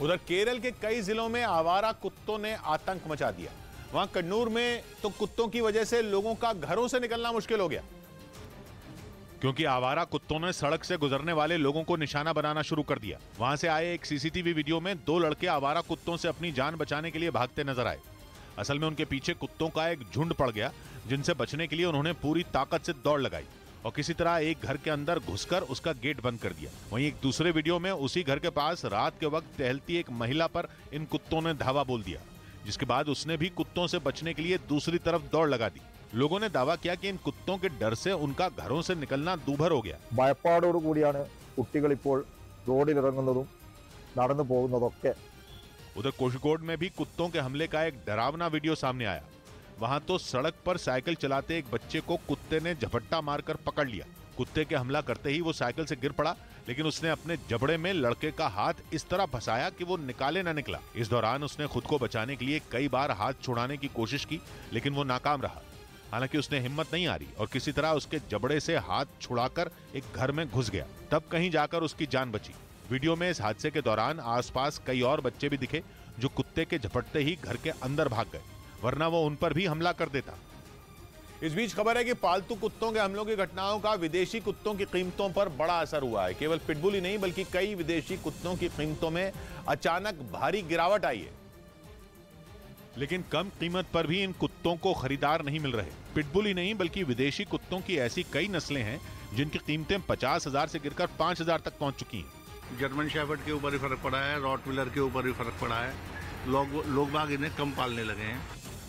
उधर केरल के कई जिलों में आवारा कुत्तों ने आतंक मचा दिया। वहां कन्नूर में तो कुत्तों की वजह से लोगों का घरों से निकलना मुश्किल हो गया, क्योंकि आवारा कुत्तों ने सड़क से गुजरने वाले लोगों को निशाना बनाना शुरू कर दिया। वहां से आए एक सीसीटीवी वीडियो में 2 लड़के आवारा कुत्तों से अपनी जान बचाने के लिए भागते नजर आए। असल में उनके पीछे कुत्तों का एक झुंड पड़ गया, जिनसे बचने के लिए उन्होंने पूरी ताकत से दौड़ लगाई और किसी तरह एक घर के अंदर घुसकर उसका गेट बंद कर दिया। वहीं एक दूसरे वीडियो में उसी घर के पास रात के वक्त टहलती एक महिला पर इन कुत्तों ने धावा बोल दिया, जिसके बाद उसने भी कुत्तों से बचने के लिए दूसरी तरफ दौड़ लगा दी। लोगों ने दावा किया कि इन कुत्तों के डर से उनका घरों से निकलना दूभर हो गया। ഭയപ്പാടോടുകൂടിയാണ് കുട്ടികൾ ഇപ്പോൾ റോഡിലിറങ്ങുന്നതും നടന്നു പോകുന്നതൊക്കെ। उधर कोझिकोड में भी कुत्तों के हमले का एक डरावना वीडियो सामने आया। वहां तो सड़क पर साइकिल चलाते एक बच्चे को कुत्ते ने झपट्टा मारकर पकड़ लिया। कुत्ते के हमला करते ही वो साइकिल से गिर पड़ा, लेकिन उसने अपने जबड़े में लड़के का हाथ इस तरह फंसाया कि वो निकाले न निकला। इस दौरान उसने खुद को बचाने के लिए कई बार हाथ छुड़ाने की कोशिश की, लेकिन वो नाकाम रहा। हालांकि उसने हिम्मत नहीं हारी और किसी तरह उसके जबड़े से हाथ छुड़ाकर एक घर में घुस गया। तब कहीं जाकर उसकी जान बची। वीडियो में इस हादसे के दौरान आसपास कई और बच्चे भी दिखे जो कुत्ते के झपटते ही घर के अंदर भाग गए, वरना वो उन पर भी हमला कर देता। इस बीच खबर है कि पालतू कुत्तों के हमलों की घटनाओं का विदेशी कुत्तों की कीमतों पर बड़ा असर हुआ है। केवल पिटबुल ही नहीं बल्कि कई विदेशी कुत्तों की कीमतों में अचानक भारी गिरावट आई है। लेकिन कम कीमत पर भी इन कुत्तों को खरीदार नहीं मिल रहे। पिटबुल ही नहीं बल्कि विदेशी कुत्तों की ऐसी कई नस्लें हैं जिनकी कीमतें 50,000 से गिरकर 5,000 तक पहुंच चुकी हैं। जर्मन शेफर्ड के ऊपर भी फर्क पड़ा है, रॉटविलर के ऊपर भी फर्क पड़ा है। लोग बाग इन्हें कम पालने लगे हैं।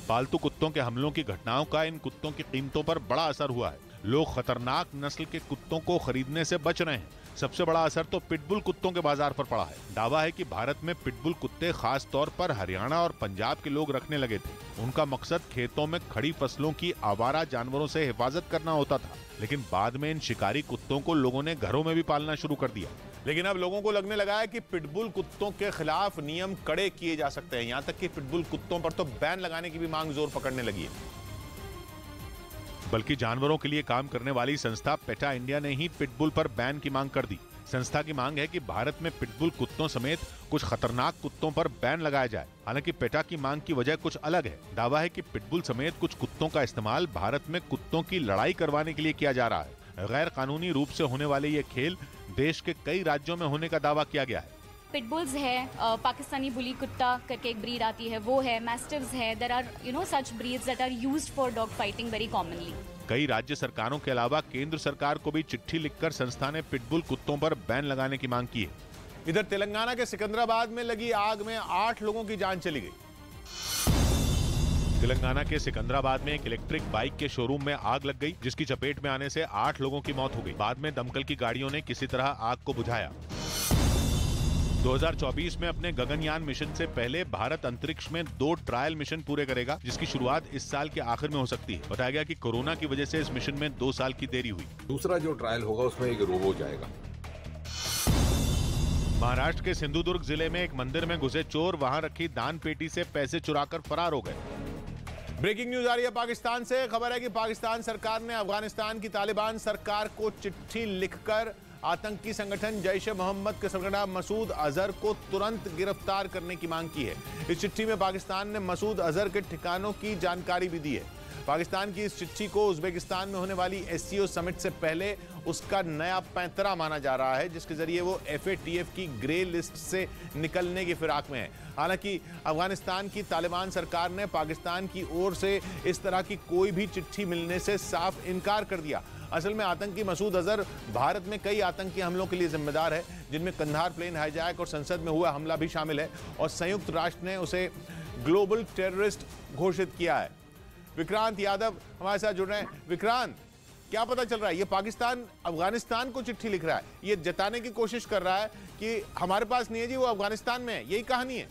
पालतू कुत्तों के हमलों की घटनाओं का इन कुत्तों की कीमतों पर बड़ा असर हुआ है। लोग खतरनाक नस्ल के कुत्तों को खरीदने से बच रहे हैं। सबसे बड़ा असर तो पिटबुल कुत्तों के बाजार पर पड़ा है। दावा है कि भारत में पिटबुल कुत्ते खास तौर पर हरियाणा और पंजाब के लोग रखने लगे थे। उनका मकसद खेतों में खड़ी फसलों की आवारा जानवरों से हिफाजत करना होता था, लेकिन बाद में इन शिकारी कुत्तों को लोगों ने घरों में भी पालना शुरू कर दिया। लेकिन अब लोगों को लगने लगा है कि पिटबुल कुत्तों के खिलाफ नियम कड़े किए जा सकते हैं। यहां तक कि पिटबुल कुत्तों पर तो बैन लगाने की भी मांग जोर पकड़ने लगी है। बल्कि जानवरों के लिए काम करने वाली संस्था पेटा इंडिया ने ही पिटबुल पर बैन की मांग कर दी। संस्था की मांग है कि भारत में पिटबुल कुत्तों समेत कुछ खतरनाक कुत्तों पर बैन लगाया जाए। हालांकि पेटा की मांग की वजह कुछ अलग है। दावा है कि पिटबुल समेत कुछ कुत्तों का इस्तेमाल भारत में कुत्तों की लड़ाई करवाने के लिए किया जा रहा है। गैर कानूनी रूप से होने वाले ये खेल देश के कई राज्यों में होने का दावा किया गया है। पिटबुल्स है, पाकिस्तानी बुली कुत्ता करके एक ब्रीड आती है, वो है, मैस्टिव्स है। There are such breeds that are used for dog fighting very commonly. कई राज्य सरकारों के अलावा केंद्र सरकार को भी चिट्ठी लिखकर संस्था ने पिटबुल कुत्तों पर बैन लगाने की मांग की है। इधर तेलंगाना के सिकंदराबाद में लगी आग में 8 लोगों की जान चली गई। तेलंगाना के सिकंदराबाद में एक इलेक्ट्रिक बाइक के शोरूम में आग लग गई, जिसकी चपेट में आने से 8 लोगों की मौत हो गई। बाद में दमकल की गाड़ियों ने किसी तरह आग को बुझाया। 2024 में अपने गगनयान मिशन से पहले भारत अंतरिक्ष में 2 ट्रायल मिशन पूरे करेगा, जिसकी शुरुआत इस साल के आखिर में हो सकती है। बताया गया कि कोरोना की वजह से इस मिशन में 2 साल की देरी हुई। दूसरा जो ट्रायल होगा उसमें एक रोबो जाएगा। महाराष्ट्र के सिंधुदुर्ग जिले में एक मंदिर में घुसे चोर वहां रखी दान पेटी से पैसे चुराकर फरार हो गए। ब्रेकिंग न्यूज आ रही है पाकिस्तान से। खबर है कि पाकिस्तान सरकार ने अफगानिस्तान की तालिबान सरकार को चिट्ठी लिखकर आतंकी संगठन जैश-ए मोहम्मद के सरगना मसूद अजहर को तुरंत गिरफ्तार करने की मांग की है। इस चिट्ठी में पाकिस्तान ने मसूद अजहर के ठिकानों की जानकारी भी दी है। पाकिस्तान की इस चिट्ठी को उज्बेकिस्तान में होने वाली एससीओ समिट से पहले उसका नया पैंतरा माना जा रहा है, जिसके जरिए वो एफएटीएफ की ग्रे लिस्ट से निकलने की फिराक में है। हालांकि अफगानिस्तान की तालिबान सरकार ने पाकिस्तान की ओर से इस तरह की कोई भी चिट्ठी मिलने से साफ इनकार कर दिया। असल में आतंकी मसूद अजहर भारत में कई आतंकी हमलों के लिए जिम्मेदार है, जिनमें कंधार प्लेन हाईजैक और संसद में हुआ हमला भी शामिल है, और संयुक्त राष्ट्र ने उसे ग्लोबल टेररिस्ट घोषित किया है। विक्रांत यादव हमारे साथ जुड़ रहे हैं। विक्रांत, क्या पता चल रहा है? ये पाकिस्तान अफगानिस्तान को चिट्ठी लिख रहा है, ये जताने की कोशिश कर रहा है कि हमारे पास नहीं है जी, वो अफगानिस्तान में है, यही कहानी है?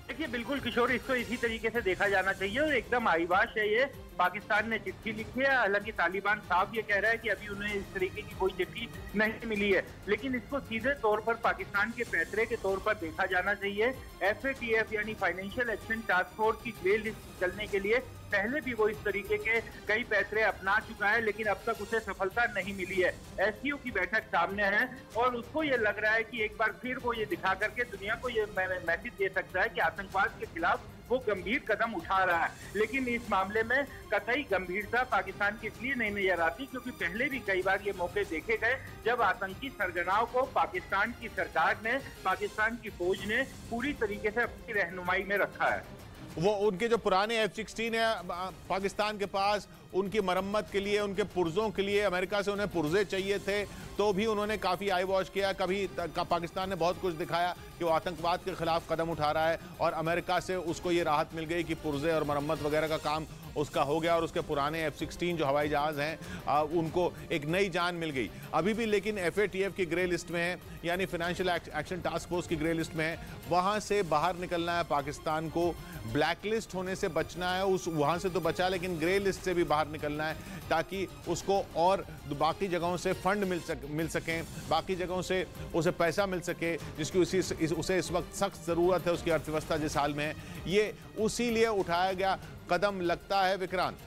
देखिए बिल्कुल किशोर, इसको इसी तरीके से देखा जाना चाहिए और एकदम आईबाश है ये। पाकिस्तान ने चिट्ठी लिखी है, हालांकि तालिबान साफ ये कह रहा है कि अभी उन्हें इस तरीके की कोई चिट्ठी नहीं मिली है, लेकिन इसको सीधे तौर पर पाकिस्तान के पैतरे के तौर पर देखा जाना चाहिए। एफएटीएफ यानी फाइनेंशियल एक्शन टास्क फोर्स की ग्रे लिस्ट निकलने के लिए पहले भी वो इस तरीके के कई पैतरे अपना चुका है, लेकिन अब तक उसे सफलता नहीं मिली है। एससीओ की बैठक सामने है और उसको ये लग रहा है कि एक बार फिर वो ये दिखा करके दुनिया को ये मैसेज दे सकता है कि आतंकवाद के खिलाफ वो गंभीर कदम उठा रहा है। लेकिन इस मामले में कतई गंभीरता पाकिस्तान की इसलिए नहीं नजर आती क्योंकि पहले भी कई बार ये मौके देखे गए जब आतंकी सरगनाओं को पाकिस्तान की सरकार ने, पाकिस्तान की फौज ने पूरी तरीके से अपनी रहनुमाई में रखा है। वो उनके जो पुराने F-16 है पाकिस्तान के पास, उनकी मरम्मत के लिए, उनके पुर्जों के लिए अमेरिका से उन्हें पुर्जे चाहिए थे, तो भी उन्होंने काफ़ी आई वॉश किया। कभी पाकिस्तान ने बहुत कुछ दिखाया कि वो आतंकवाद के खिलाफ कदम उठा रहा है और अमेरिका से उसको ये राहत मिल गई कि पुर्जे और मरम्मत वगैरह का काम उसका हो गया और उसके पुराने F-16 जो हवाई जहाज हैं उनको एक नई जान मिल गई। अभी भी लेकिन FATF की ग्रे लिस्ट में है, यानी फाइनेंशियल एक्शन टास्क फोर्स की ग्रे लिस्ट में है। वहां से बाहर निकलना है पाकिस्तान को, ब्लैकलिस्ट होने से बचना है, उस वहां से तो बचा लेकिन ग्रे लिस्ट से भी बाहर निकलना है ताकि उसको और बाकी जगहों से फंड मिल सकें, बाकी जगहों से उसे पैसा मिल सके जिसकी उसे इस वक्त सख्त ज़रूरत है, उसकी अर्थव्यवस्था जिस हाल में है। ये उसी लिए उठाया गया कदम लगता है विक्रांत।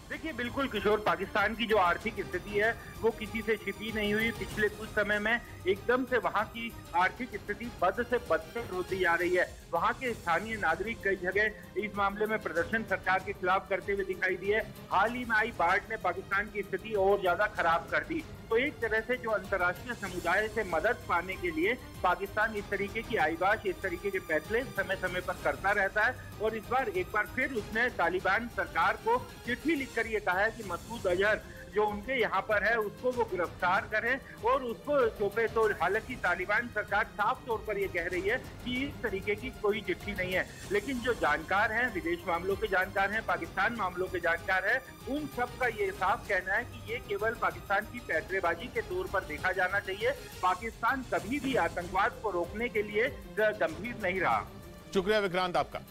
देखिए बिल्कुल किशोर, पाकिस्तान की जो आर्थिक स्थिति है वो किसी से छिपी नहीं हुई। पिछले कुछ समय में एकदम से वहां की आर्थिक स्थिति बद से बदतर होती जा रही है। वहां के स्थानीय नागरिक कई जगह इस मामले में प्रदर्शन सरकार के खिलाफ करते हुए दिखाई दिए। हाल ही में आई बाढ़ ने पाकिस्तान की स्थिति और ज्यादा खराब कर दी। तो एक तरह से जो अंतर्राष्ट्रीय समुदाय से मदद पाने के लिए पाकिस्तान इस तरीके की आईबाश, इस तरीके के फैसले समय समय पर करता रहता है। और इस बार एक बार फिर उसने तालिबान सरकार को चिट्ठी लिखकर ये कहा है कि मसूद अजहर जो उनके यहाँ पर है उसको वो गिरफ्तार करें और उसको सौंपे। तो हालांकि तालिबान सरकार साफ तौर पर ये कह रही है कि इस तरीके की कोई चिट्ठी नहीं है, लेकिन जो जानकार हैं, विदेश मामलों के जानकार हैं, पाकिस्तान मामलों के जानकार हैं, उन सब का ये साफ कहना है कि ये केवल पाकिस्तान की पैंतरेबाजी के तौर पर देखा जाना चाहिए। पाकिस्तान कभी भी आतंकवाद को रोकने के लिए गंभीर नहीं रहा। शुक्रिया विक्रांत आपका।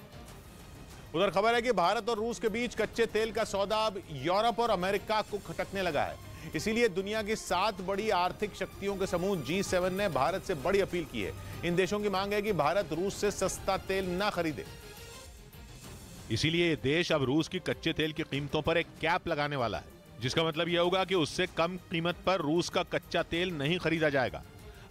उधर खबर है कि भारत और रूस के बीच कच्चे तेल का सौदा अब यूरोप और अमेरिका को खटकने लगा है। इसीलिए दुनिया की 7 बड़ी आर्थिक शक्तियों के समूह G7 ने भारत से बड़ी अपील की है। इन देशों की मांग है कि भारत रूस से सस्ता तेल ना खरीदे। इसीलिए ये देश अब रूस की कच्चे तेल की कीमतों पर एक कैप लगाने वाला है, जिसका मतलब यह होगा कि उससे कम कीमत पर रूस का कच्चा तेल नहीं खरीदा जाएगा।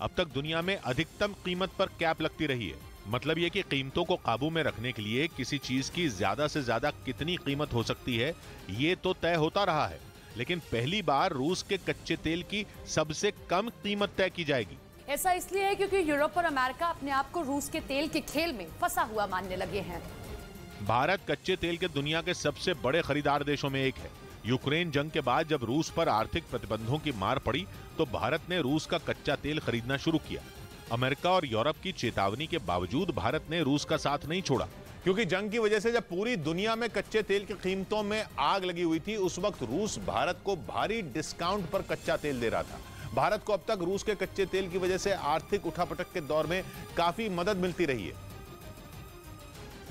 अब तक दुनिया में अधिकतम कीमत पर कैप लगती रही है। मतलब यह कि कीमतों को काबू में रखने के लिए किसी चीज की ज्यादा से ज्यादा कितनी कीमत हो सकती है ये तो तय होता रहा है, लेकिन पहली बार रूस के कच्चे तेल की सबसे कम कीमत तय की जाएगी। ऐसा इसलिए है क्योंकि यूरोप और अमेरिका अपने आप को रूस के तेल के खेल में फंसा हुआ मानने लगे हैं। भारत कच्चे तेल के दुनिया के सबसे बड़े खरीदार देशों में एक है। यूक्रेन जंग के बाद जब रूस पर आर्थिक प्रतिबंधों की मार पड़ी तो भारत ने रूस का कच्चा तेल खरीदना शुरू किया। अमेरिका और यूरोप की चेतावनी के बावजूद भारत ने रूस का साथ नहीं छोड़ा, क्योंकि जंग की वजह से जब पूरी दुनिया में कच्चे तेल की कीमतों में आग लगी हुई थी, उस वक्त रूस भारत को भारी डिस्काउंट पर कच्चा तेल दे रहा था। भारत को अब तक रूस के कच्चे तेल की वजह से आर्थिक उठापटक के दौर में काफी मदद मिलती रही है,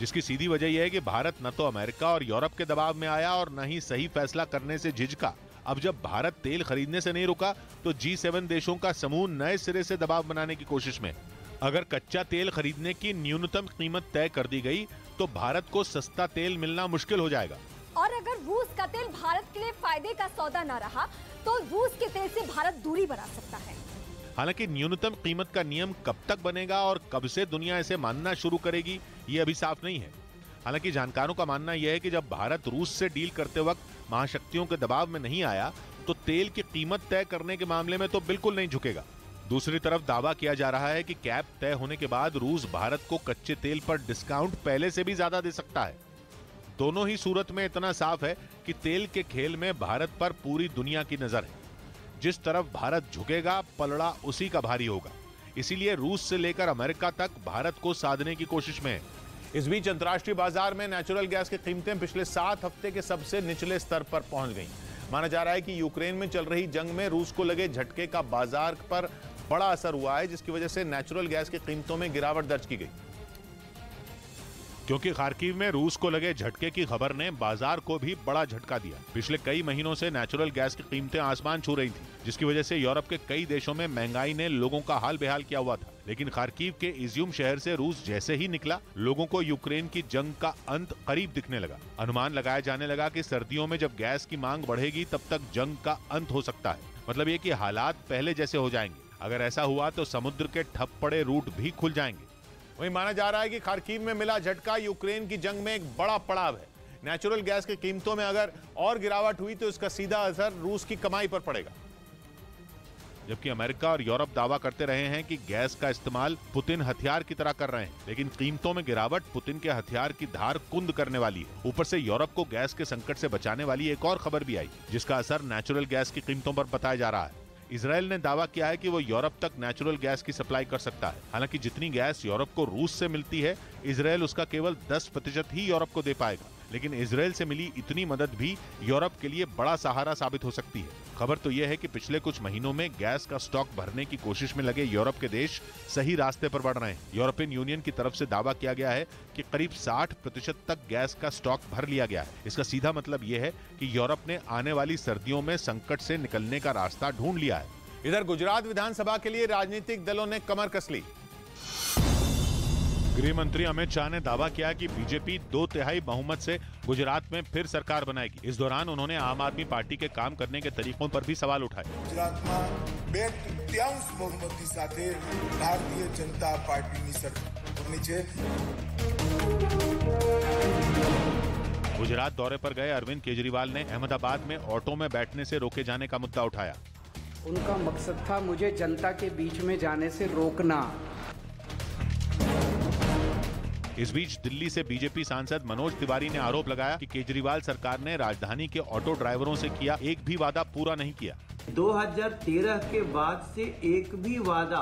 जिसकी सीधी वजह यह है कि भारत न तो अमेरिका और यूरोप के दबाव में आया और न ही सही फैसला करने से झिझका। अब जब भारत तेल खरीदने से नहीं रुका तो G7 देशों का समूह नए सिरे से दबाव बनाने की कोशिश में। अगर कच्चा तेल खरीदने की न्यूनतम कीमत तय कर दी गई तो भारत को सस्ता तेल मिलना मुश्किल हो जाएगा। और अगर रूस का तेल भारत के लिए फायदे का सौदा न रहा तो रूस के तेल से भारत दूरी बना सकता है। हालांकि न्यूनतम कीमत का नियम कब तक बनेगा और कब से दुनिया इसे मानना शुरू करेगी ये अभी साफ नहीं है। हालांकि जानकारों का मानना यह है कि जब भारत रूस से डील करते वक्त महाशक्तियों के दबाव में नहीं आया तो तेल की कीमत तय करने के मामले में तो बिल्कुल नहीं झुकेगा। दूसरी तरफ दावा किया जा रहा है कि कैप तय होने के बाद रूस भारत को कच्चे तेल पर डिस्काउंट पहले से भी ज्यादा दे सकता है। दोनों ही सूरत में इतना साफ है कि तेल के खेल में भारत पर पूरी दुनिया की नजर है। जिस तरफ भारत झुकेगा पलड़ा उसी का भारी होगा। इसीलिए रूस से लेकर अमेरिका तक भारत को साधने की कोशिश में है। इस बीच अंतर्राष्ट्रीय बाजार में नेचुरल गैस की कीमतें पिछले 7 हफ्ते के सबसे निचले स्तर पर पहुंच गईं। माना जा रहा है कि यूक्रेन में चल रही जंग में रूस को लगे झटके का बाजार पर बड़ा असर हुआ है, जिसकी वजह से नेचुरल गैस की कीमतों में गिरावट दर्ज की गई। क्योंकि खार्किव में रूस को लगे झटके की खबर ने बाजार को भी बड़ा झटका दिया। पिछले कई महीनों से नेचुरल गैस की कीमतें आसमान छू रही थी, जिसकी वजह से यूरोप के कई देशों में महंगाई ने लोगों का हाल बेहाल किया हुआ था। लेकिन खार्किव के इज्यूम शहर से रूस जैसे ही निकला, लोगों को यूक्रेन की जंग का अंत करीब दिखने लगा। अनुमान लगाया जाने लगा कि सर्दियों में जब गैस की मांग बढ़ेगी तब तक जंग का अंत हो सकता है। मतलब ये कि हालात पहले जैसे हो जाएंगे। अगर ऐसा हुआ तो समुद्र के ठप पड़े रूट भी खुल जाएंगे। वहीं माना जा रहा है कि खार्किव में मिला झटका यूक्रेन की जंग में एक बड़ा पड़ाव है। नेचुरल गैस की कीमतों में अगर और गिरावट हुई तो इसका सीधा असर रूस की कमाई पर पड़ेगा। जबकि अमेरिका और यूरोप दावा करते रहे हैं कि गैस का इस्तेमाल पुतिन हथियार की तरह कर रहे हैं, लेकिन कीमतों में गिरावट पुतिन के हथियार की धार कुंद करने वाली है। ऊपर से यूरोप को गैस के संकट से बचाने वाली एक और खबर भी आई, जिसका असर नेचुरल गैस की कीमतों पर बताया जा रहा है। इजराइल ने दावा किया है कि वो यूरोप तक नेचुरल गैस की सप्लाई कर सकता है। हालांकि जितनी गैस यूरोप को रूस से मिलती है, इजराइल उसका केवल 10% ही यूरोप को दे पाएगा। लेकिन इजराइल से मिली इतनी मदद भी यूरोप के लिए बड़ा सहारा साबित हो सकती है। खबर तो यह है कि पिछले कुछ महीनों में गैस का स्टॉक भरने की कोशिश में लगे यूरोप के देश सही रास्ते पर बढ़ रहे हैं। यूरोपियन यूनियन की तरफ से दावा किया गया है कि करीब 60% तक गैस का स्टॉक भर लिया गया है। इसका सीधा मतलब यह है कि यूरोप ने आने वाली सर्दियों में संकट से निकलने का रास्ता ढूंढ लिया है। इधर गुजरात विधानसभा के लिए राजनीतिक दलों ने कमर कस ली। गृह मंत्री अमित शाह ने दावा किया कि बीजेपी 2/3 बहुमत से गुजरात में फिर सरकार बनाएगी। इस दौरान उन्होंने आम आदमी पार्टी के काम करने के तरीकों पर भी सवाल उठाए। गुजरात में 2/3 बहुमती साथे भारतीय जनता पार्टी सरकार नीचे। गुजरात दौरे पर गए अरविंद केजरीवाल ने अहमदाबाद में ऑटो में बैठने से रोके जाने का मुद्दा उठाया। उनका मकसद था मुझे जनता के बीच में जाने से रोकना। इस बीच दिल्ली से बीजेपी सांसद मनोज तिवारी ने आरोप लगाया कि केजरीवाल सरकार ने राजधानी के ऑटो ड्राइवरों से किया एक भी वादा पूरा नहीं किया। 2013 के बाद से एक भी वादा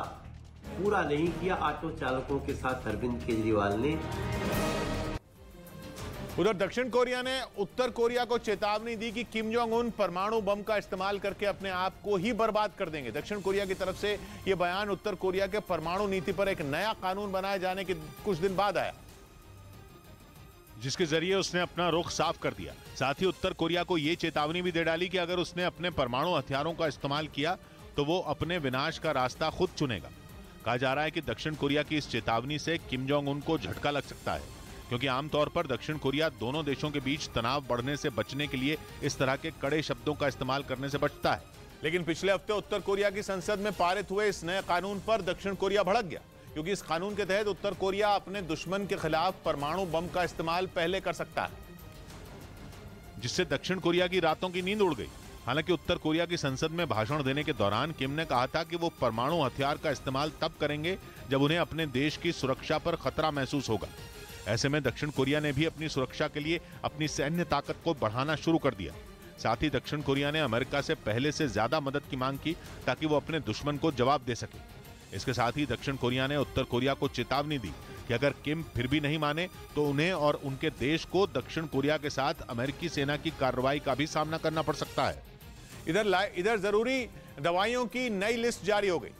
पूरा नहीं किया ऑटो चालकों के साथ अरविंद केजरीवाल ने। उधर दक्षिण कोरिया ने उत्तर कोरिया को चेतावनी दी कि किम जोंग उन परमाणु बम का इस्तेमाल करके अपने आप को ही बर्बाद कर देंगे। दक्षिण कोरिया की तरफ से यह बयान उत्तर कोरिया के परमाणु नीति पर एक नया कानून बनाए जाने के कुछ दिन बाद आया, जिसके जरिए उसने अपना रुख साफ कर दिया। साथ ही उत्तर कोरिया को यह चेतावनी भी दे डाली कि अगर उसने अपने परमाणु हथियारों का इस्तेमाल किया तो वो अपने विनाश का रास्ता खुद चुनेगा। कहा जा रहा है कि दक्षिण कोरिया की इस चेतावनी से किम जोंग उन को झटका लग सकता है, क्योंकि आमतौर पर दक्षिण कोरिया दोनों देशों के बीच तनाव बढ़ने से बचने के लिए इस तरह के कड़े शब्दों का इस्तेमाल करने से बचता है। लेकिन पिछले हफ्ते उत्तर कोरिया की संसद में पारित हुए इस नए कानून पर दक्षिण कोरिया भड़क गया, क्योंकि इस कानून के तहत उत्तर कोरिया अपने दुश्मन के खिलाफ परमाणु बम का इस्तेमाल पहले कर सकता है, जिससे दक्षिण कोरिया की रातों की नींद उड़ गई। हालांकि उत्तर कोरिया की संसद में भाषण देने के दौरान किम ने कहा था कि वो परमाणु हथियार का इस्तेमाल तब करेंगे जब उन्हें अपने देश की सुरक्षा पर खतरा महसूस होगा। ऐसे में दक्षिण कोरिया ने भी अपनी सुरक्षा के लिए अपनी सैन्य ताकत को बढ़ाना शुरू कर दिया। साथ ही दक्षिण कोरिया ने अमेरिका से पहले से ज्यादा मदद की मांग की ताकि वो अपने दुश्मन को जवाब दे सके। इसके साथ ही दक्षिण कोरिया ने उत्तर कोरिया को चेतावनी दी कि अगर किम फिर भी नहीं माने तो उन्हें और उनके देश को दक्षिण कोरिया के साथ अमेरिकी सेना की कार्रवाई का भी सामना करना पड़ सकता है। इधर जरूरी दवाइयों की नई लिस्ट जारी हो गई।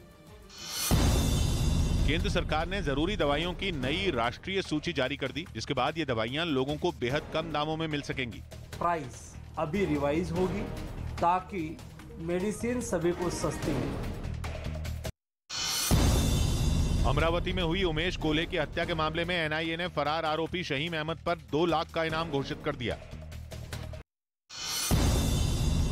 केंद्र सरकार ने जरूरी दवाइयों की नई राष्ट्रीय सूची जारी कर दी, जिसके बाद ये दवाइयां लोगों को बेहद कम दामों में मिल सकेंगी। प्राइस अभी रिवाइज होगी ताकि मेडिसिन सभी को सस्ती मिले। अमरावती में हुई उमेश कोल्हे की हत्या के मामले में एनआईए ने फरार आरोपी शहीम अहमद पर 2 लाख का इनाम घोषित कर दिया।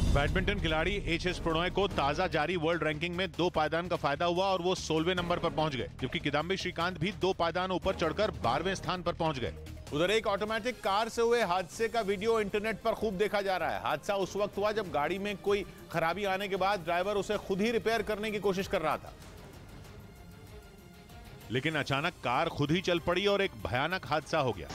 बैडमिंटन खिलाड़ी एच.एस. प्रणॉय को ताजा जारी वर्ल्ड रैंकिंग में 2 पायदान का फायदा हुआ और वो 16वें नंबर पर पहुंच गए, जबकि किदाम्बी श्रीकांत भी 2 पायदान ऊपर चढ़कर 12वें स्थान पर पहुंच गए। उधर एक ऑटोमेटिक कार से हुए हादसे का वीडियो इंटरनेट पर खूब देखा जा रहा है। हादसा उस वक्त हुआ जब गाड़ी में कोई खराबी आने के बाद ड्राइवर उसे खुद ही रिपेयर करने की कोशिश कर रहा था, लेकिन अचानक कार खुद ही चल पड़ी और एक भयानक हादसा हो गया।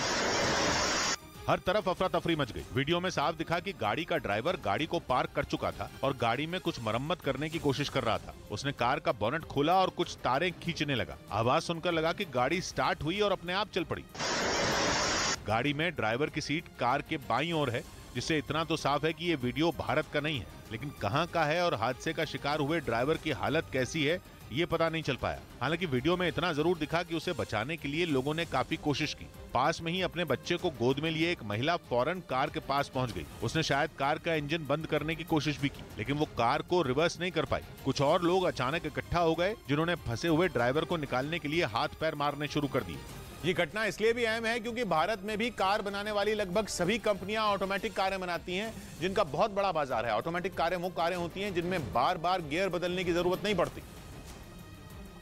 हर तरफ अफरा तफरी मच गई। वीडियो में साफ दिखा कि गाड़ी का ड्राइवर गाड़ी को पार्क कर चुका था और गाड़ी में कुछ मरम्मत करने की कोशिश कर रहा था। उसने कार का बोनट खोला और कुछ तारें खींचने लगा। आवाज सुनकर लगा कि गाड़ी स्टार्ट हुई और अपने आप चल पड़ी। गाड़ी में ड्राइवर की सीट कार के बाईं ओर है, जिससे इतना तो साफ है कि ये वीडियो भारत का नहीं है, लेकिन कहां का है और हादसे का शिकार हुए ड्राइवर की हालत कैसी है ये पता नहीं चल पाया। हालांकि वीडियो में इतना जरूर दिखा कि उसे बचाने के लिए लोगों ने काफी कोशिश की। पास में ही अपने बच्चे को गोद में लिए एक महिला फौरन कार के पास पहुंच गई। उसने शायद कार का इंजन बंद करने की कोशिश भी की, लेकिन वो कार को रिवर्स नहीं कर पाई। कुछ और लोग अचानक इकट्ठा हो गए, जिन्होंने फंसे हुए ड्राइवर को निकालने के लिए हाथ पैर मारने शुरू कर दिए। ये घटना इसलिए भी अहम है क्योंकि भारत में भी कार बनाने वाली लगभग सभी कंपनियां ऑटोमेटिक कारें बनाती हैं, जिनका बहुत बड़ा बाजार है। ऑटोमेटिक कारें वो कारें होती हैं जिनमें बार बार गियर बदलने की जरूरत नहीं पड़ती,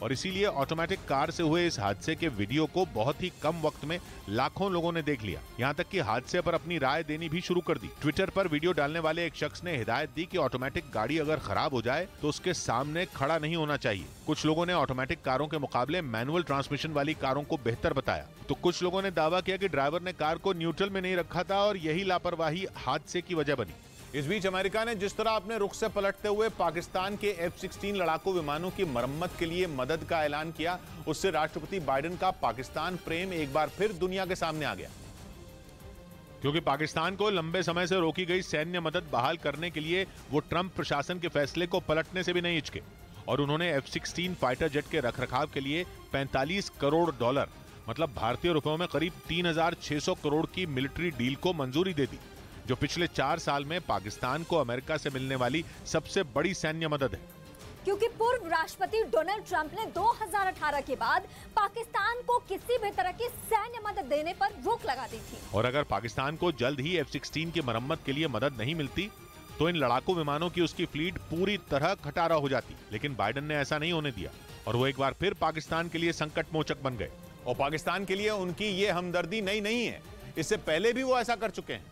और इसीलिए ऑटोमेटिक कार से हुए इस हादसे के वीडियो को बहुत ही कम वक्त में लाखों लोगों ने देख लिया। यहाँ तक कि हादसे पर अपनी राय देनी भी शुरू कर दी। ट्विटर पर वीडियो डालने वाले एक शख्स ने हिदायत दी कि ऑटोमेटिक गाड़ी अगर खराब हो जाए तो उसके सामने खड़ा नहीं होना चाहिए। कुछ लोगों ने ऑटोमेटिक कारों के मुकाबले मैनुअल ट्रांसमिशन वाली कारों को बेहतर बताया, तो कुछ लोगों ने दावा किया कि ड्राइवर ने कार को न्यूट्रल में नहीं रखा था और यही लापरवाही हादसे की वजह बनी। इस बीच अमेरिका ने जिस तरह अपने रुख से पलटते हुए पाकिस्तान के F-16 लड़ाकू विमानों की मरम्मत के लिए मदद का ऐलान किया, उससे राष्ट्रपति बाइडेन का पाकिस्तान प्रेम एक बार फिर दुनिया के सामने आ गया। क्योंकि पाकिस्तान को लंबे समय से रोकी गई सैन्य मदद बहाल करने के लिए वो ट्रंप प्रशासन के फैसले को पलटने से भी नहीं हिचके और उन्होंने F-16 फाइटर जेट के रखरखाव के लिए 45 करोड़ डॉलर मतलब भारतीय रुपयों में करीब 3,600 करोड़ की मिलिट्री डील को मंजूरी दे दी, जो पिछले 4 साल में पाकिस्तान को अमेरिका से मिलने वाली सबसे बड़ी सैन्य मदद है। क्योंकि पूर्व राष्ट्रपति डोनाल्ड ट्रंप ने 2018 के बाद पाकिस्तान को किसी भी तरह की सैन्य मदद देने पर रोक लगा दी थी। और अगर पाकिस्तान को जल्द ही F-16 की मरम्मत के लिए मदद नहीं मिलती तो इन लड़ाकू विमानों की उसकी फ्लीट पूरी तरह खटारा हो जाती। लेकिन बाइडेन ने ऐसा नहीं होने दिया और वो एक बार फिर पाकिस्तान के लिए संकट मोचक बन गए। और पाकिस्तान के लिए उनकी ये हमदर्दी नई नहीं है, इससे पहले भी वो ऐसा कर चुके हैं।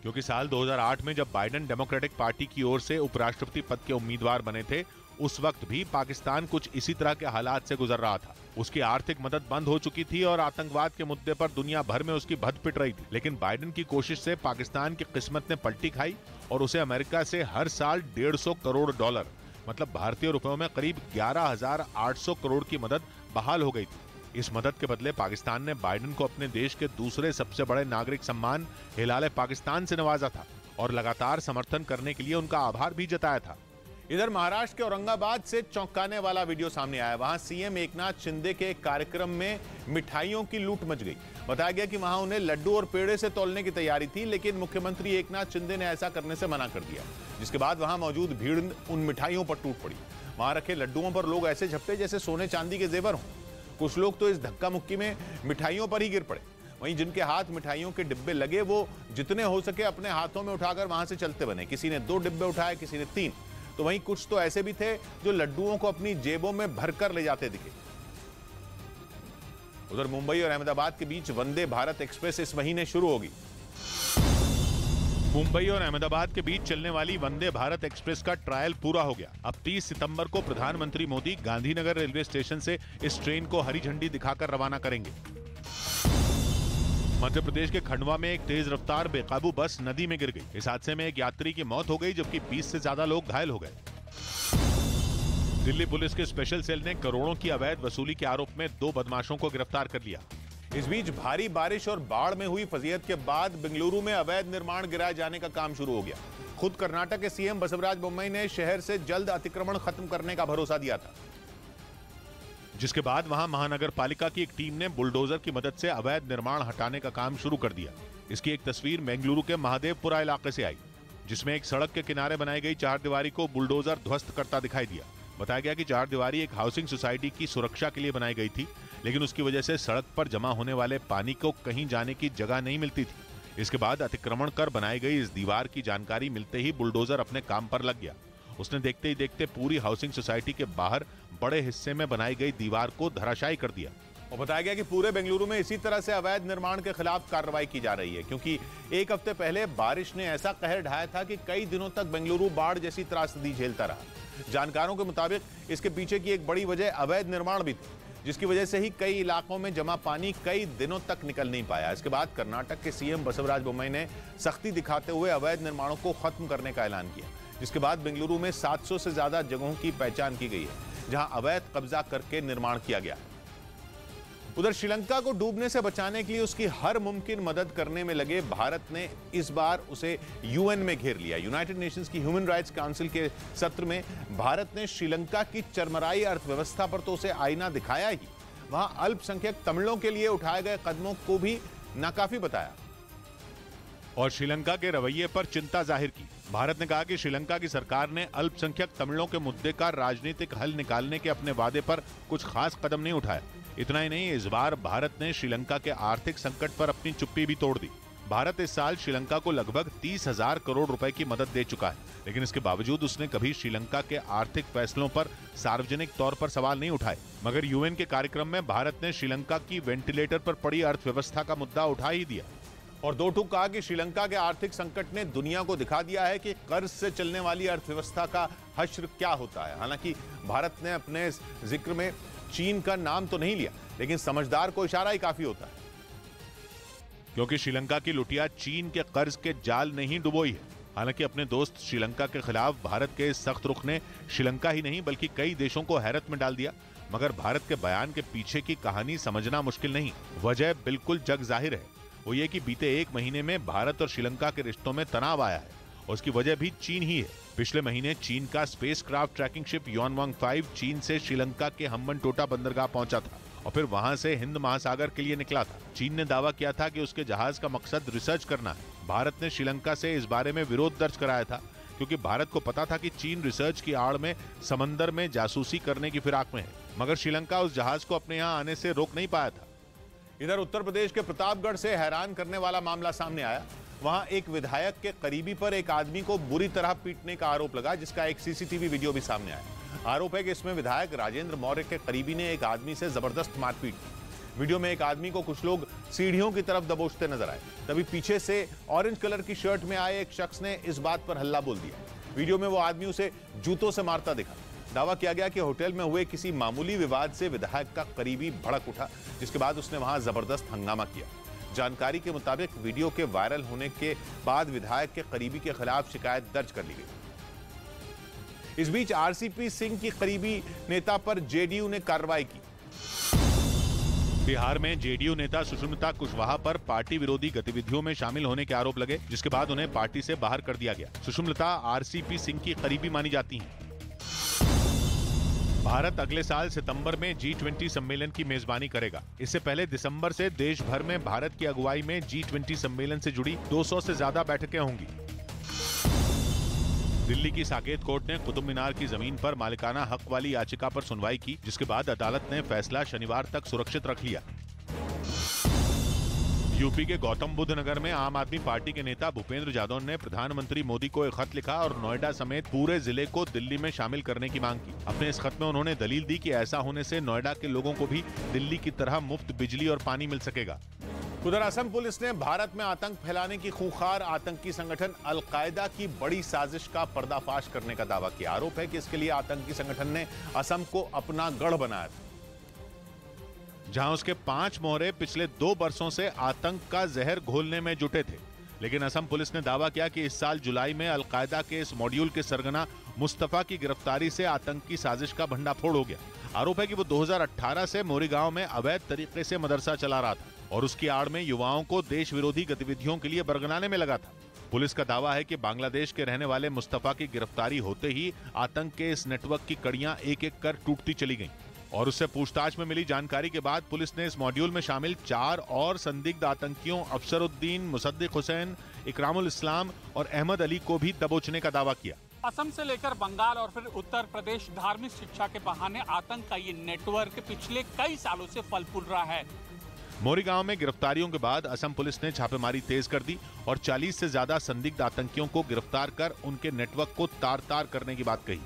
क्योंकि साल 2008 में जब बाइडेन डेमोक्रेटिक पार्टी की ओर से उपराष्ट्रपति पद के उम्मीदवार बने थे, उस वक्त भी पाकिस्तान कुछ इसी तरह के हालात से गुजर रहा था। उसकी आर्थिक मदद बंद हो चुकी थी और आतंकवाद के मुद्दे पर दुनिया भर में उसकी भद पिट रही थी। लेकिन बाइडेन की कोशिश से पाकिस्तान की किस्मत ने पलटी खाई और उसे अमेरिका से हर साल 150 करोड़ डॉलर मतलब भारतीय रुपयों में करीब 11,800 करोड़ की मदद बहाल हो गई थी। इस मदद के बदले पाकिस्तान ने बाइडेन को अपने देश के दूसरे सबसे बड़े नागरिक सम्मान हिलाल पाकिस्तान से नवाजा था और लगातार समर्थन करने के लिए उनका आभार भी जताया था। इधर महाराष्ट्र के औरंगाबाद से चौंकाने वाला वीडियो सामने आया। वहां सीएम एकनाथ शिंदे के एक कार्यक्रम में मिठाइयों की लूट मच गई। बताया गया कि वहां उन्हें लड्डू और पेड़े से तौलने की तैयारी थी, लेकिन मुख्यमंत्री एकनाथ शिंदे ने ऐसा करने से मना कर दिया, जिसके बाद वहां मौजूद भीड़ उन मिठाइयों पर टूट पड़ी। वहां रखे लड्डुओं पर लोग ऐसे झपटे जैसे सोने चांदी के जेवर हों। कुछ लोग तो इस धक्का मुक्की में मिठाइयों पर ही गिर पड़े। वहीं जिनके हाथ मिठाइयों के डिब्बे लगे वो जितने हो सके अपने हाथों में उठाकर वहां से चलते बने। किसी ने 2 डिब्बे उठाए, किसी ने 3। तो वहीं कुछ तो ऐसे भी थे जो लड्डुओं को अपनी जेबों में भरकर ले जाते दिखे। उधर मुंबई और अहमदाबाद के बीच वंदे भारत एक्सप्रेस इस महीने शुरू होगी। मुंबई और अहमदाबाद के बीच चलने वाली वंदे भारत एक्सप्रेस का ट्रायल पूरा हो गया। अब 30 सितंबर को प्रधानमंत्री मोदी गांधीनगर रेलवे स्टेशन से इस ट्रेन को हरी झंडी दिखाकर रवाना करेंगे। मध्य प्रदेश के खंडवा में एक तेज रफ्तार बेकाबू बस नदी में गिर गई। इस हादसे में एक यात्री की मौत हो गई, जबकि 20 से ज्यादा लोग घायल हो गए। दिल्ली पुलिस के स्पेशल सेल ने करोड़ों की अवैध वसूली के आरोप में 2 बदमाशों को गिरफ्तार कर लिया। इस बीच भारी बारिश और बाढ़ में हुई फजीहत के बाद बेंगलुरु में अवैध निर्माण गिराए जाने का काम शुरू हो गया। खुद कर्नाटक के सीएम बसवराज बोम्मई ने शहर से जल्द अतिक्रमण खत्म करने का भरोसा दिया था, जिसके बाद वहां महानगर पालिका की एक टीम ने बुलडोजर की मदद से अवैध निर्माण हटाने का काम शुरू कर दिया। इसकी एक तस्वीर बेंगलुरु के महादेवपुरा इलाके से आई, जिसमें एक सड़क के किनारे बनाई गई 4 दीवारी को बुलडोजर ध्वस्त करता दिखाई दिया। बताया गया कि 4 दीवारी एक हाउसिंग सोसाइटी की सुरक्षा के लिए बनाई गई थी, लेकिन उसकी वजह से सड़क पर जमा होने वाले पानी को कहीं जाने की जगह नहीं मिलती थी। इसके बाद अतिक्रमण कर बनाई गई इस दीवार की जानकारी मिलते ही बुलडोजर अपने काम पर लग गया। उसने देखते ही देखते पूरी हाउसिंग सोसाइटी के बाहर बड़े हिस्से में बनाई गई दीवार को धराशायी कर दिया। और बताया गया कि पूरे बेंगलुरु में इसी तरह से अवैध निर्माण के खिलाफ कार्रवाई की जा रही है, क्योंकि एक हफ्ते पहले बारिश ने ऐसा कहर ढाया था कि कई दिनों तक बेंगलुरु बाढ़ जैसी त्रासदी झेलता रहा। जानकारों के मुताबिक इसके पीछे की एक बड़ी वजह अवैध निर्माण भी थी, जिसकी वजह से ही कई इलाकों में जमा पानी कई दिनों तक निकल नहीं पाया। इसके बाद कर्नाटक के सीएम बसवराज बोम्मई ने सख्ती दिखाते हुए अवैध निर्माणों को खत्म करने का ऐलान किया, जिसके बाद बेंगलुरु में 700 से ज्यादा जगहों की पहचान की गई है जहां अवैध कब्जा करके निर्माण किया गया है। उधर श्रीलंका को डूबने से बचाने के लिए उसकी हर मुमकिन मदद करने में लगे भारत ने इस बार उसे यूएन में घेर लिया। यूनाइटेड नेशंस की ह्यूमन राइट्स काउंसिल के सत्र में भारत ने श्रीलंका की चरमराई अर्थव्यवस्था पर तो उसे आईना दिखाया ही, वहां अल्पसंख्यक तमिलों के लिए उठाए गए कदमों को भी नाकाफी बताया और श्रीलंका के रवैये पर चिंता जाहिर की। भारत ने कहा कि श्रीलंका की सरकार ने अल्पसंख्यक तमिलों के मुद्दे का राजनीतिक हल निकालने के अपने वादे पर कुछ खास कदम नहीं उठाया। इतना ही नहीं, इस बार भारत ने श्रीलंका के आर्थिक संकट पर अपनी चुप्पी भी तोड़ दी। भारत इस साल श्रीलंका को लगभग 30,000 करोड़ रुपए की मदद दे चुका है, लेकिन इसके बावजूद उसने कभी श्रीलंका के आर्थिक फैसलों पर सार्वजनिक तौर पर सवाल नहीं उठाए। मगर यूएन के कार्यक्रम में भारत ने श्रीलंका की वेंटिलेटर पर पड़ी अर्थव्यवस्था का मुद्दा उठा ही दिया और 2 टूक कहा कि श्रीलंका के आर्थिक संकट ने दुनिया को दिखा दिया है कि कर्ज से चलने वाली अर्थव्यवस्था का हश्र क्या होता है। हालांकि भारत ने अपने जिक्र में चीन का नाम तो नहीं लिया, लेकिन समझदार को इशारा ही काफी होता है, क्योंकि श्रीलंका की लुटिया चीन के कर्ज के जाल नहीं डुबोई है। हालांकि अपने दोस्त श्रीलंका के खिलाफ भारत के इस सख्त रुख ने श्रीलंका ही नहीं बल्कि कई देशों को हैरत में डाल दिया। मगर भारत के बयान के पीछे की कहानी समझना मुश्किल नहीं। वजह बिल्कुल जग जाहिर है, वो ये कि बीते एक महीने में भारत और श्रीलंका के रिश्तों में तनाव आया है और उसकी वजह भी चीन ही है। पिछले महीने चीन का स्पेसक्राफ्ट ट्रैकिंग शिप योनवांग 5 चीन से श्रीलंका के हम्बनटोटा बंदरगाह पहुंचा था और फिर वहां से हिंद महासागर के लिए निकला था। चीन ने दावा किया था कि उसके जहाज का मकसद रिसर्च करना है। भारत ने श्रीलंका से इस बारे में विरोध दर्ज कराया था क्योंकि भारत को पता था कि चीन रिसर्च की आड़ में समंदर में जासूसी करने की फिराक में है, मगर श्रीलंका उस जहाज को अपने यहाँ आने से रोक नहीं पाया था। इधर उत्तर प्रदेश के प्रतापगढ़ से हैरान करने वाला मामला सामने आया। वहां एक विधायक के करीबी पर एक आदमी को बुरी तरह पीटने का आरोप लगा, जिसका एक सीसीटीवी वीडियो भी सामने आया। आरोप है कि इसमें विधायक राजेंद्र मौर्य के करीबी ने एक आदमी से जबरदस्त मारपीट की। वीडियो में एक आदमी को कुछ लोग सीढ़ियों की तरफ दबोचते नजर आए। तभी पीछे से ऑरेंज कलर की शर्ट में आए एक शख्स ने इस बात पर हल्ला बोल दिया। वीडियो में वो आदमी उसे जूतों से मारता दिखा। दावा किया गया कि होटल में हुए किसी मामूली विवाद से विधायक का करीबी भड़क उठा, जिसके बाद उसने वहां जबरदस्त हंगामा किया। जानकारी के मुताबिक वीडियो के वायरल होने के बाद विधायक के करीबी के खिलाफ शिकायत दर्ज कर ली गई। इस बीच आरसीपी सिंह की करीबी नेता पर जेडीयू ने कार्रवाई की। बिहार में जेडीयू नेता सुष्मिता कुशवाहा पर पार्टी विरोधी गतिविधियों में शामिल होने के आरोप लगे, जिसके बाद उन्हें पार्टी से बाहर कर दिया गया। सुष्मिता आरसीपी सिंह की करीबी मानी जाती हैं। भारत अगले साल सितंबर में G20 सम्मेलन की मेजबानी करेगा। इससे पहले दिसंबर से देश भर में भारत की अगुवाई में G20 सम्मेलन से जुड़ी 200 से ज्यादा बैठकें होंगी। दिल्ली की साकेत कोर्ट ने कुतुब मीनार की जमीन पर मालिकाना हक वाली याचिका पर सुनवाई की, जिसके बाद अदालत ने फैसला शनिवार तक सुरक्षित रख लिया। यूपी के गौतम बुद्ध नगर में आम आदमी पार्टी के नेता भूपेंद्र यादव ने प्रधानमंत्री मोदी को एक खत लिखा और नोएडा समेत पूरे जिले को दिल्ली में शामिल करने की मांग की। अपने इस खत में उन्होंने दलील दी कि ऐसा होने से नोएडा के लोगों को भी दिल्ली की तरह मुफ्त बिजली और पानी मिल सकेगा। उधर असम पुलिस ने भारत में आतंक फैलाने की खूंखार आतंकी संगठन अलकायदा की बड़ी साजिश का पर्दाफाश करने का दावा किया। आरोप है कि इसके लिए आतंकी संगठन ने असम को अपना गढ़ बनाया था, जहां उसके 5 मोहरे पिछले 2 वर्षों से आतंक का जहर घोलने में जुटे थे। लेकिन असम पुलिस ने दावा किया कि इस साल जुलाई में अलकायदा के इस मॉड्यूल के सरगना मुस्तफा की गिरफ्तारी से आतंकी साजिश का भंडाफोड़ हो गया। आरोप है कि वो 2018 से मोरीगांव में अवैध तरीके से मदरसा चला रहा था और उसकी आड़ में युवाओं को देश विरोधी गतिविधियों के लिए बरगलाने में लगा था। पुलिस का दावा है कि बांग्लादेश के रहने वाले मुस्तफा की गिरफ्तारी होते ही आतंक के इस नेटवर्क की कड़ियां एक एक कर टूटती चली गईं और उससे पूछताछ में मिली जानकारी के बाद पुलिस ने इस मॉड्यूल में शामिल 4 और संदिग्ध आतंकियों अफसरुद्दीन, मुसद्दिक हुसैन, इकरामुल इस्लाम और अहमद अली को भी दबोचने का दावा किया। असम से लेकर बंगाल और फिर उत्तर प्रदेश धार्मिक शिक्षा के बहाने आतंक का ये नेटवर्क पिछले कई सालों से फल फूल रहा है। मोरीगांव में गिरफ्तारियों के बाद असम पुलिस ने छापेमारी तेज कर दी और 40 से ज्यादा संदिग्ध आतंकियों को गिरफ्तार कर उनके नेटवर्क को तार-तार करने की बात कही।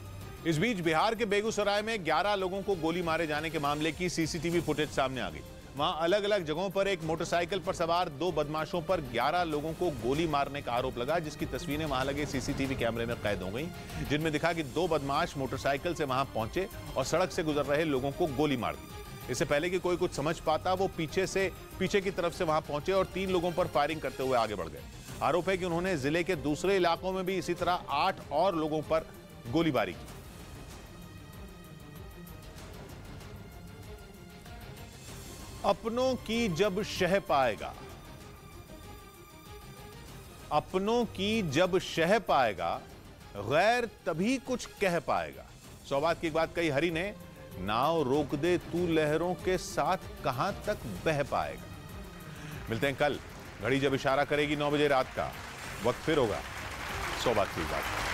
इस बीच बिहार के बेगूसराय में 11 लोगों को गोली मारे जाने के मामले की सीसीटीवी फुटेज सामने आ गई। वहां अलग अलग जगहों पर एक मोटरसाइकिल पर सवार 2 बदमाशों पर 11 लोगों को गोली मारने का आरोप लगा, जिसकी तस्वीरें वहां लगे सीसीटीवी कैमरे में कैद हो गई, जिनमें दिखा कि 2 बदमाश मोटरसाइकिल से वहां पहुंचे और सड़क से गुजर रहे लोगों को गोली मार दी। इससे पहले कि कोई कुछ समझ पाता, वो पीछे की तरफ से वहां पहुंचे और 3 लोगों पर फायरिंग करते हुए आगे बढ़ गए। आरोप है कि उन्होंने जिले के दूसरे इलाकों में भी इसी तरह 8 और लोगों पर गोलीबारी की। अपनों की जब शह पाएगा, अपनों की जब शह पाएगा, गैर तभी कुछ कह पाएगा। सौगात की एक बात कही हरि ने, नाव रोक दे तू लहरों के साथ कहां तक बह पाएगा। मिलते हैं कल, घड़ी जब इशारा करेगी 9 बजे रात का, वक्त फिर होगा सौगात की बात।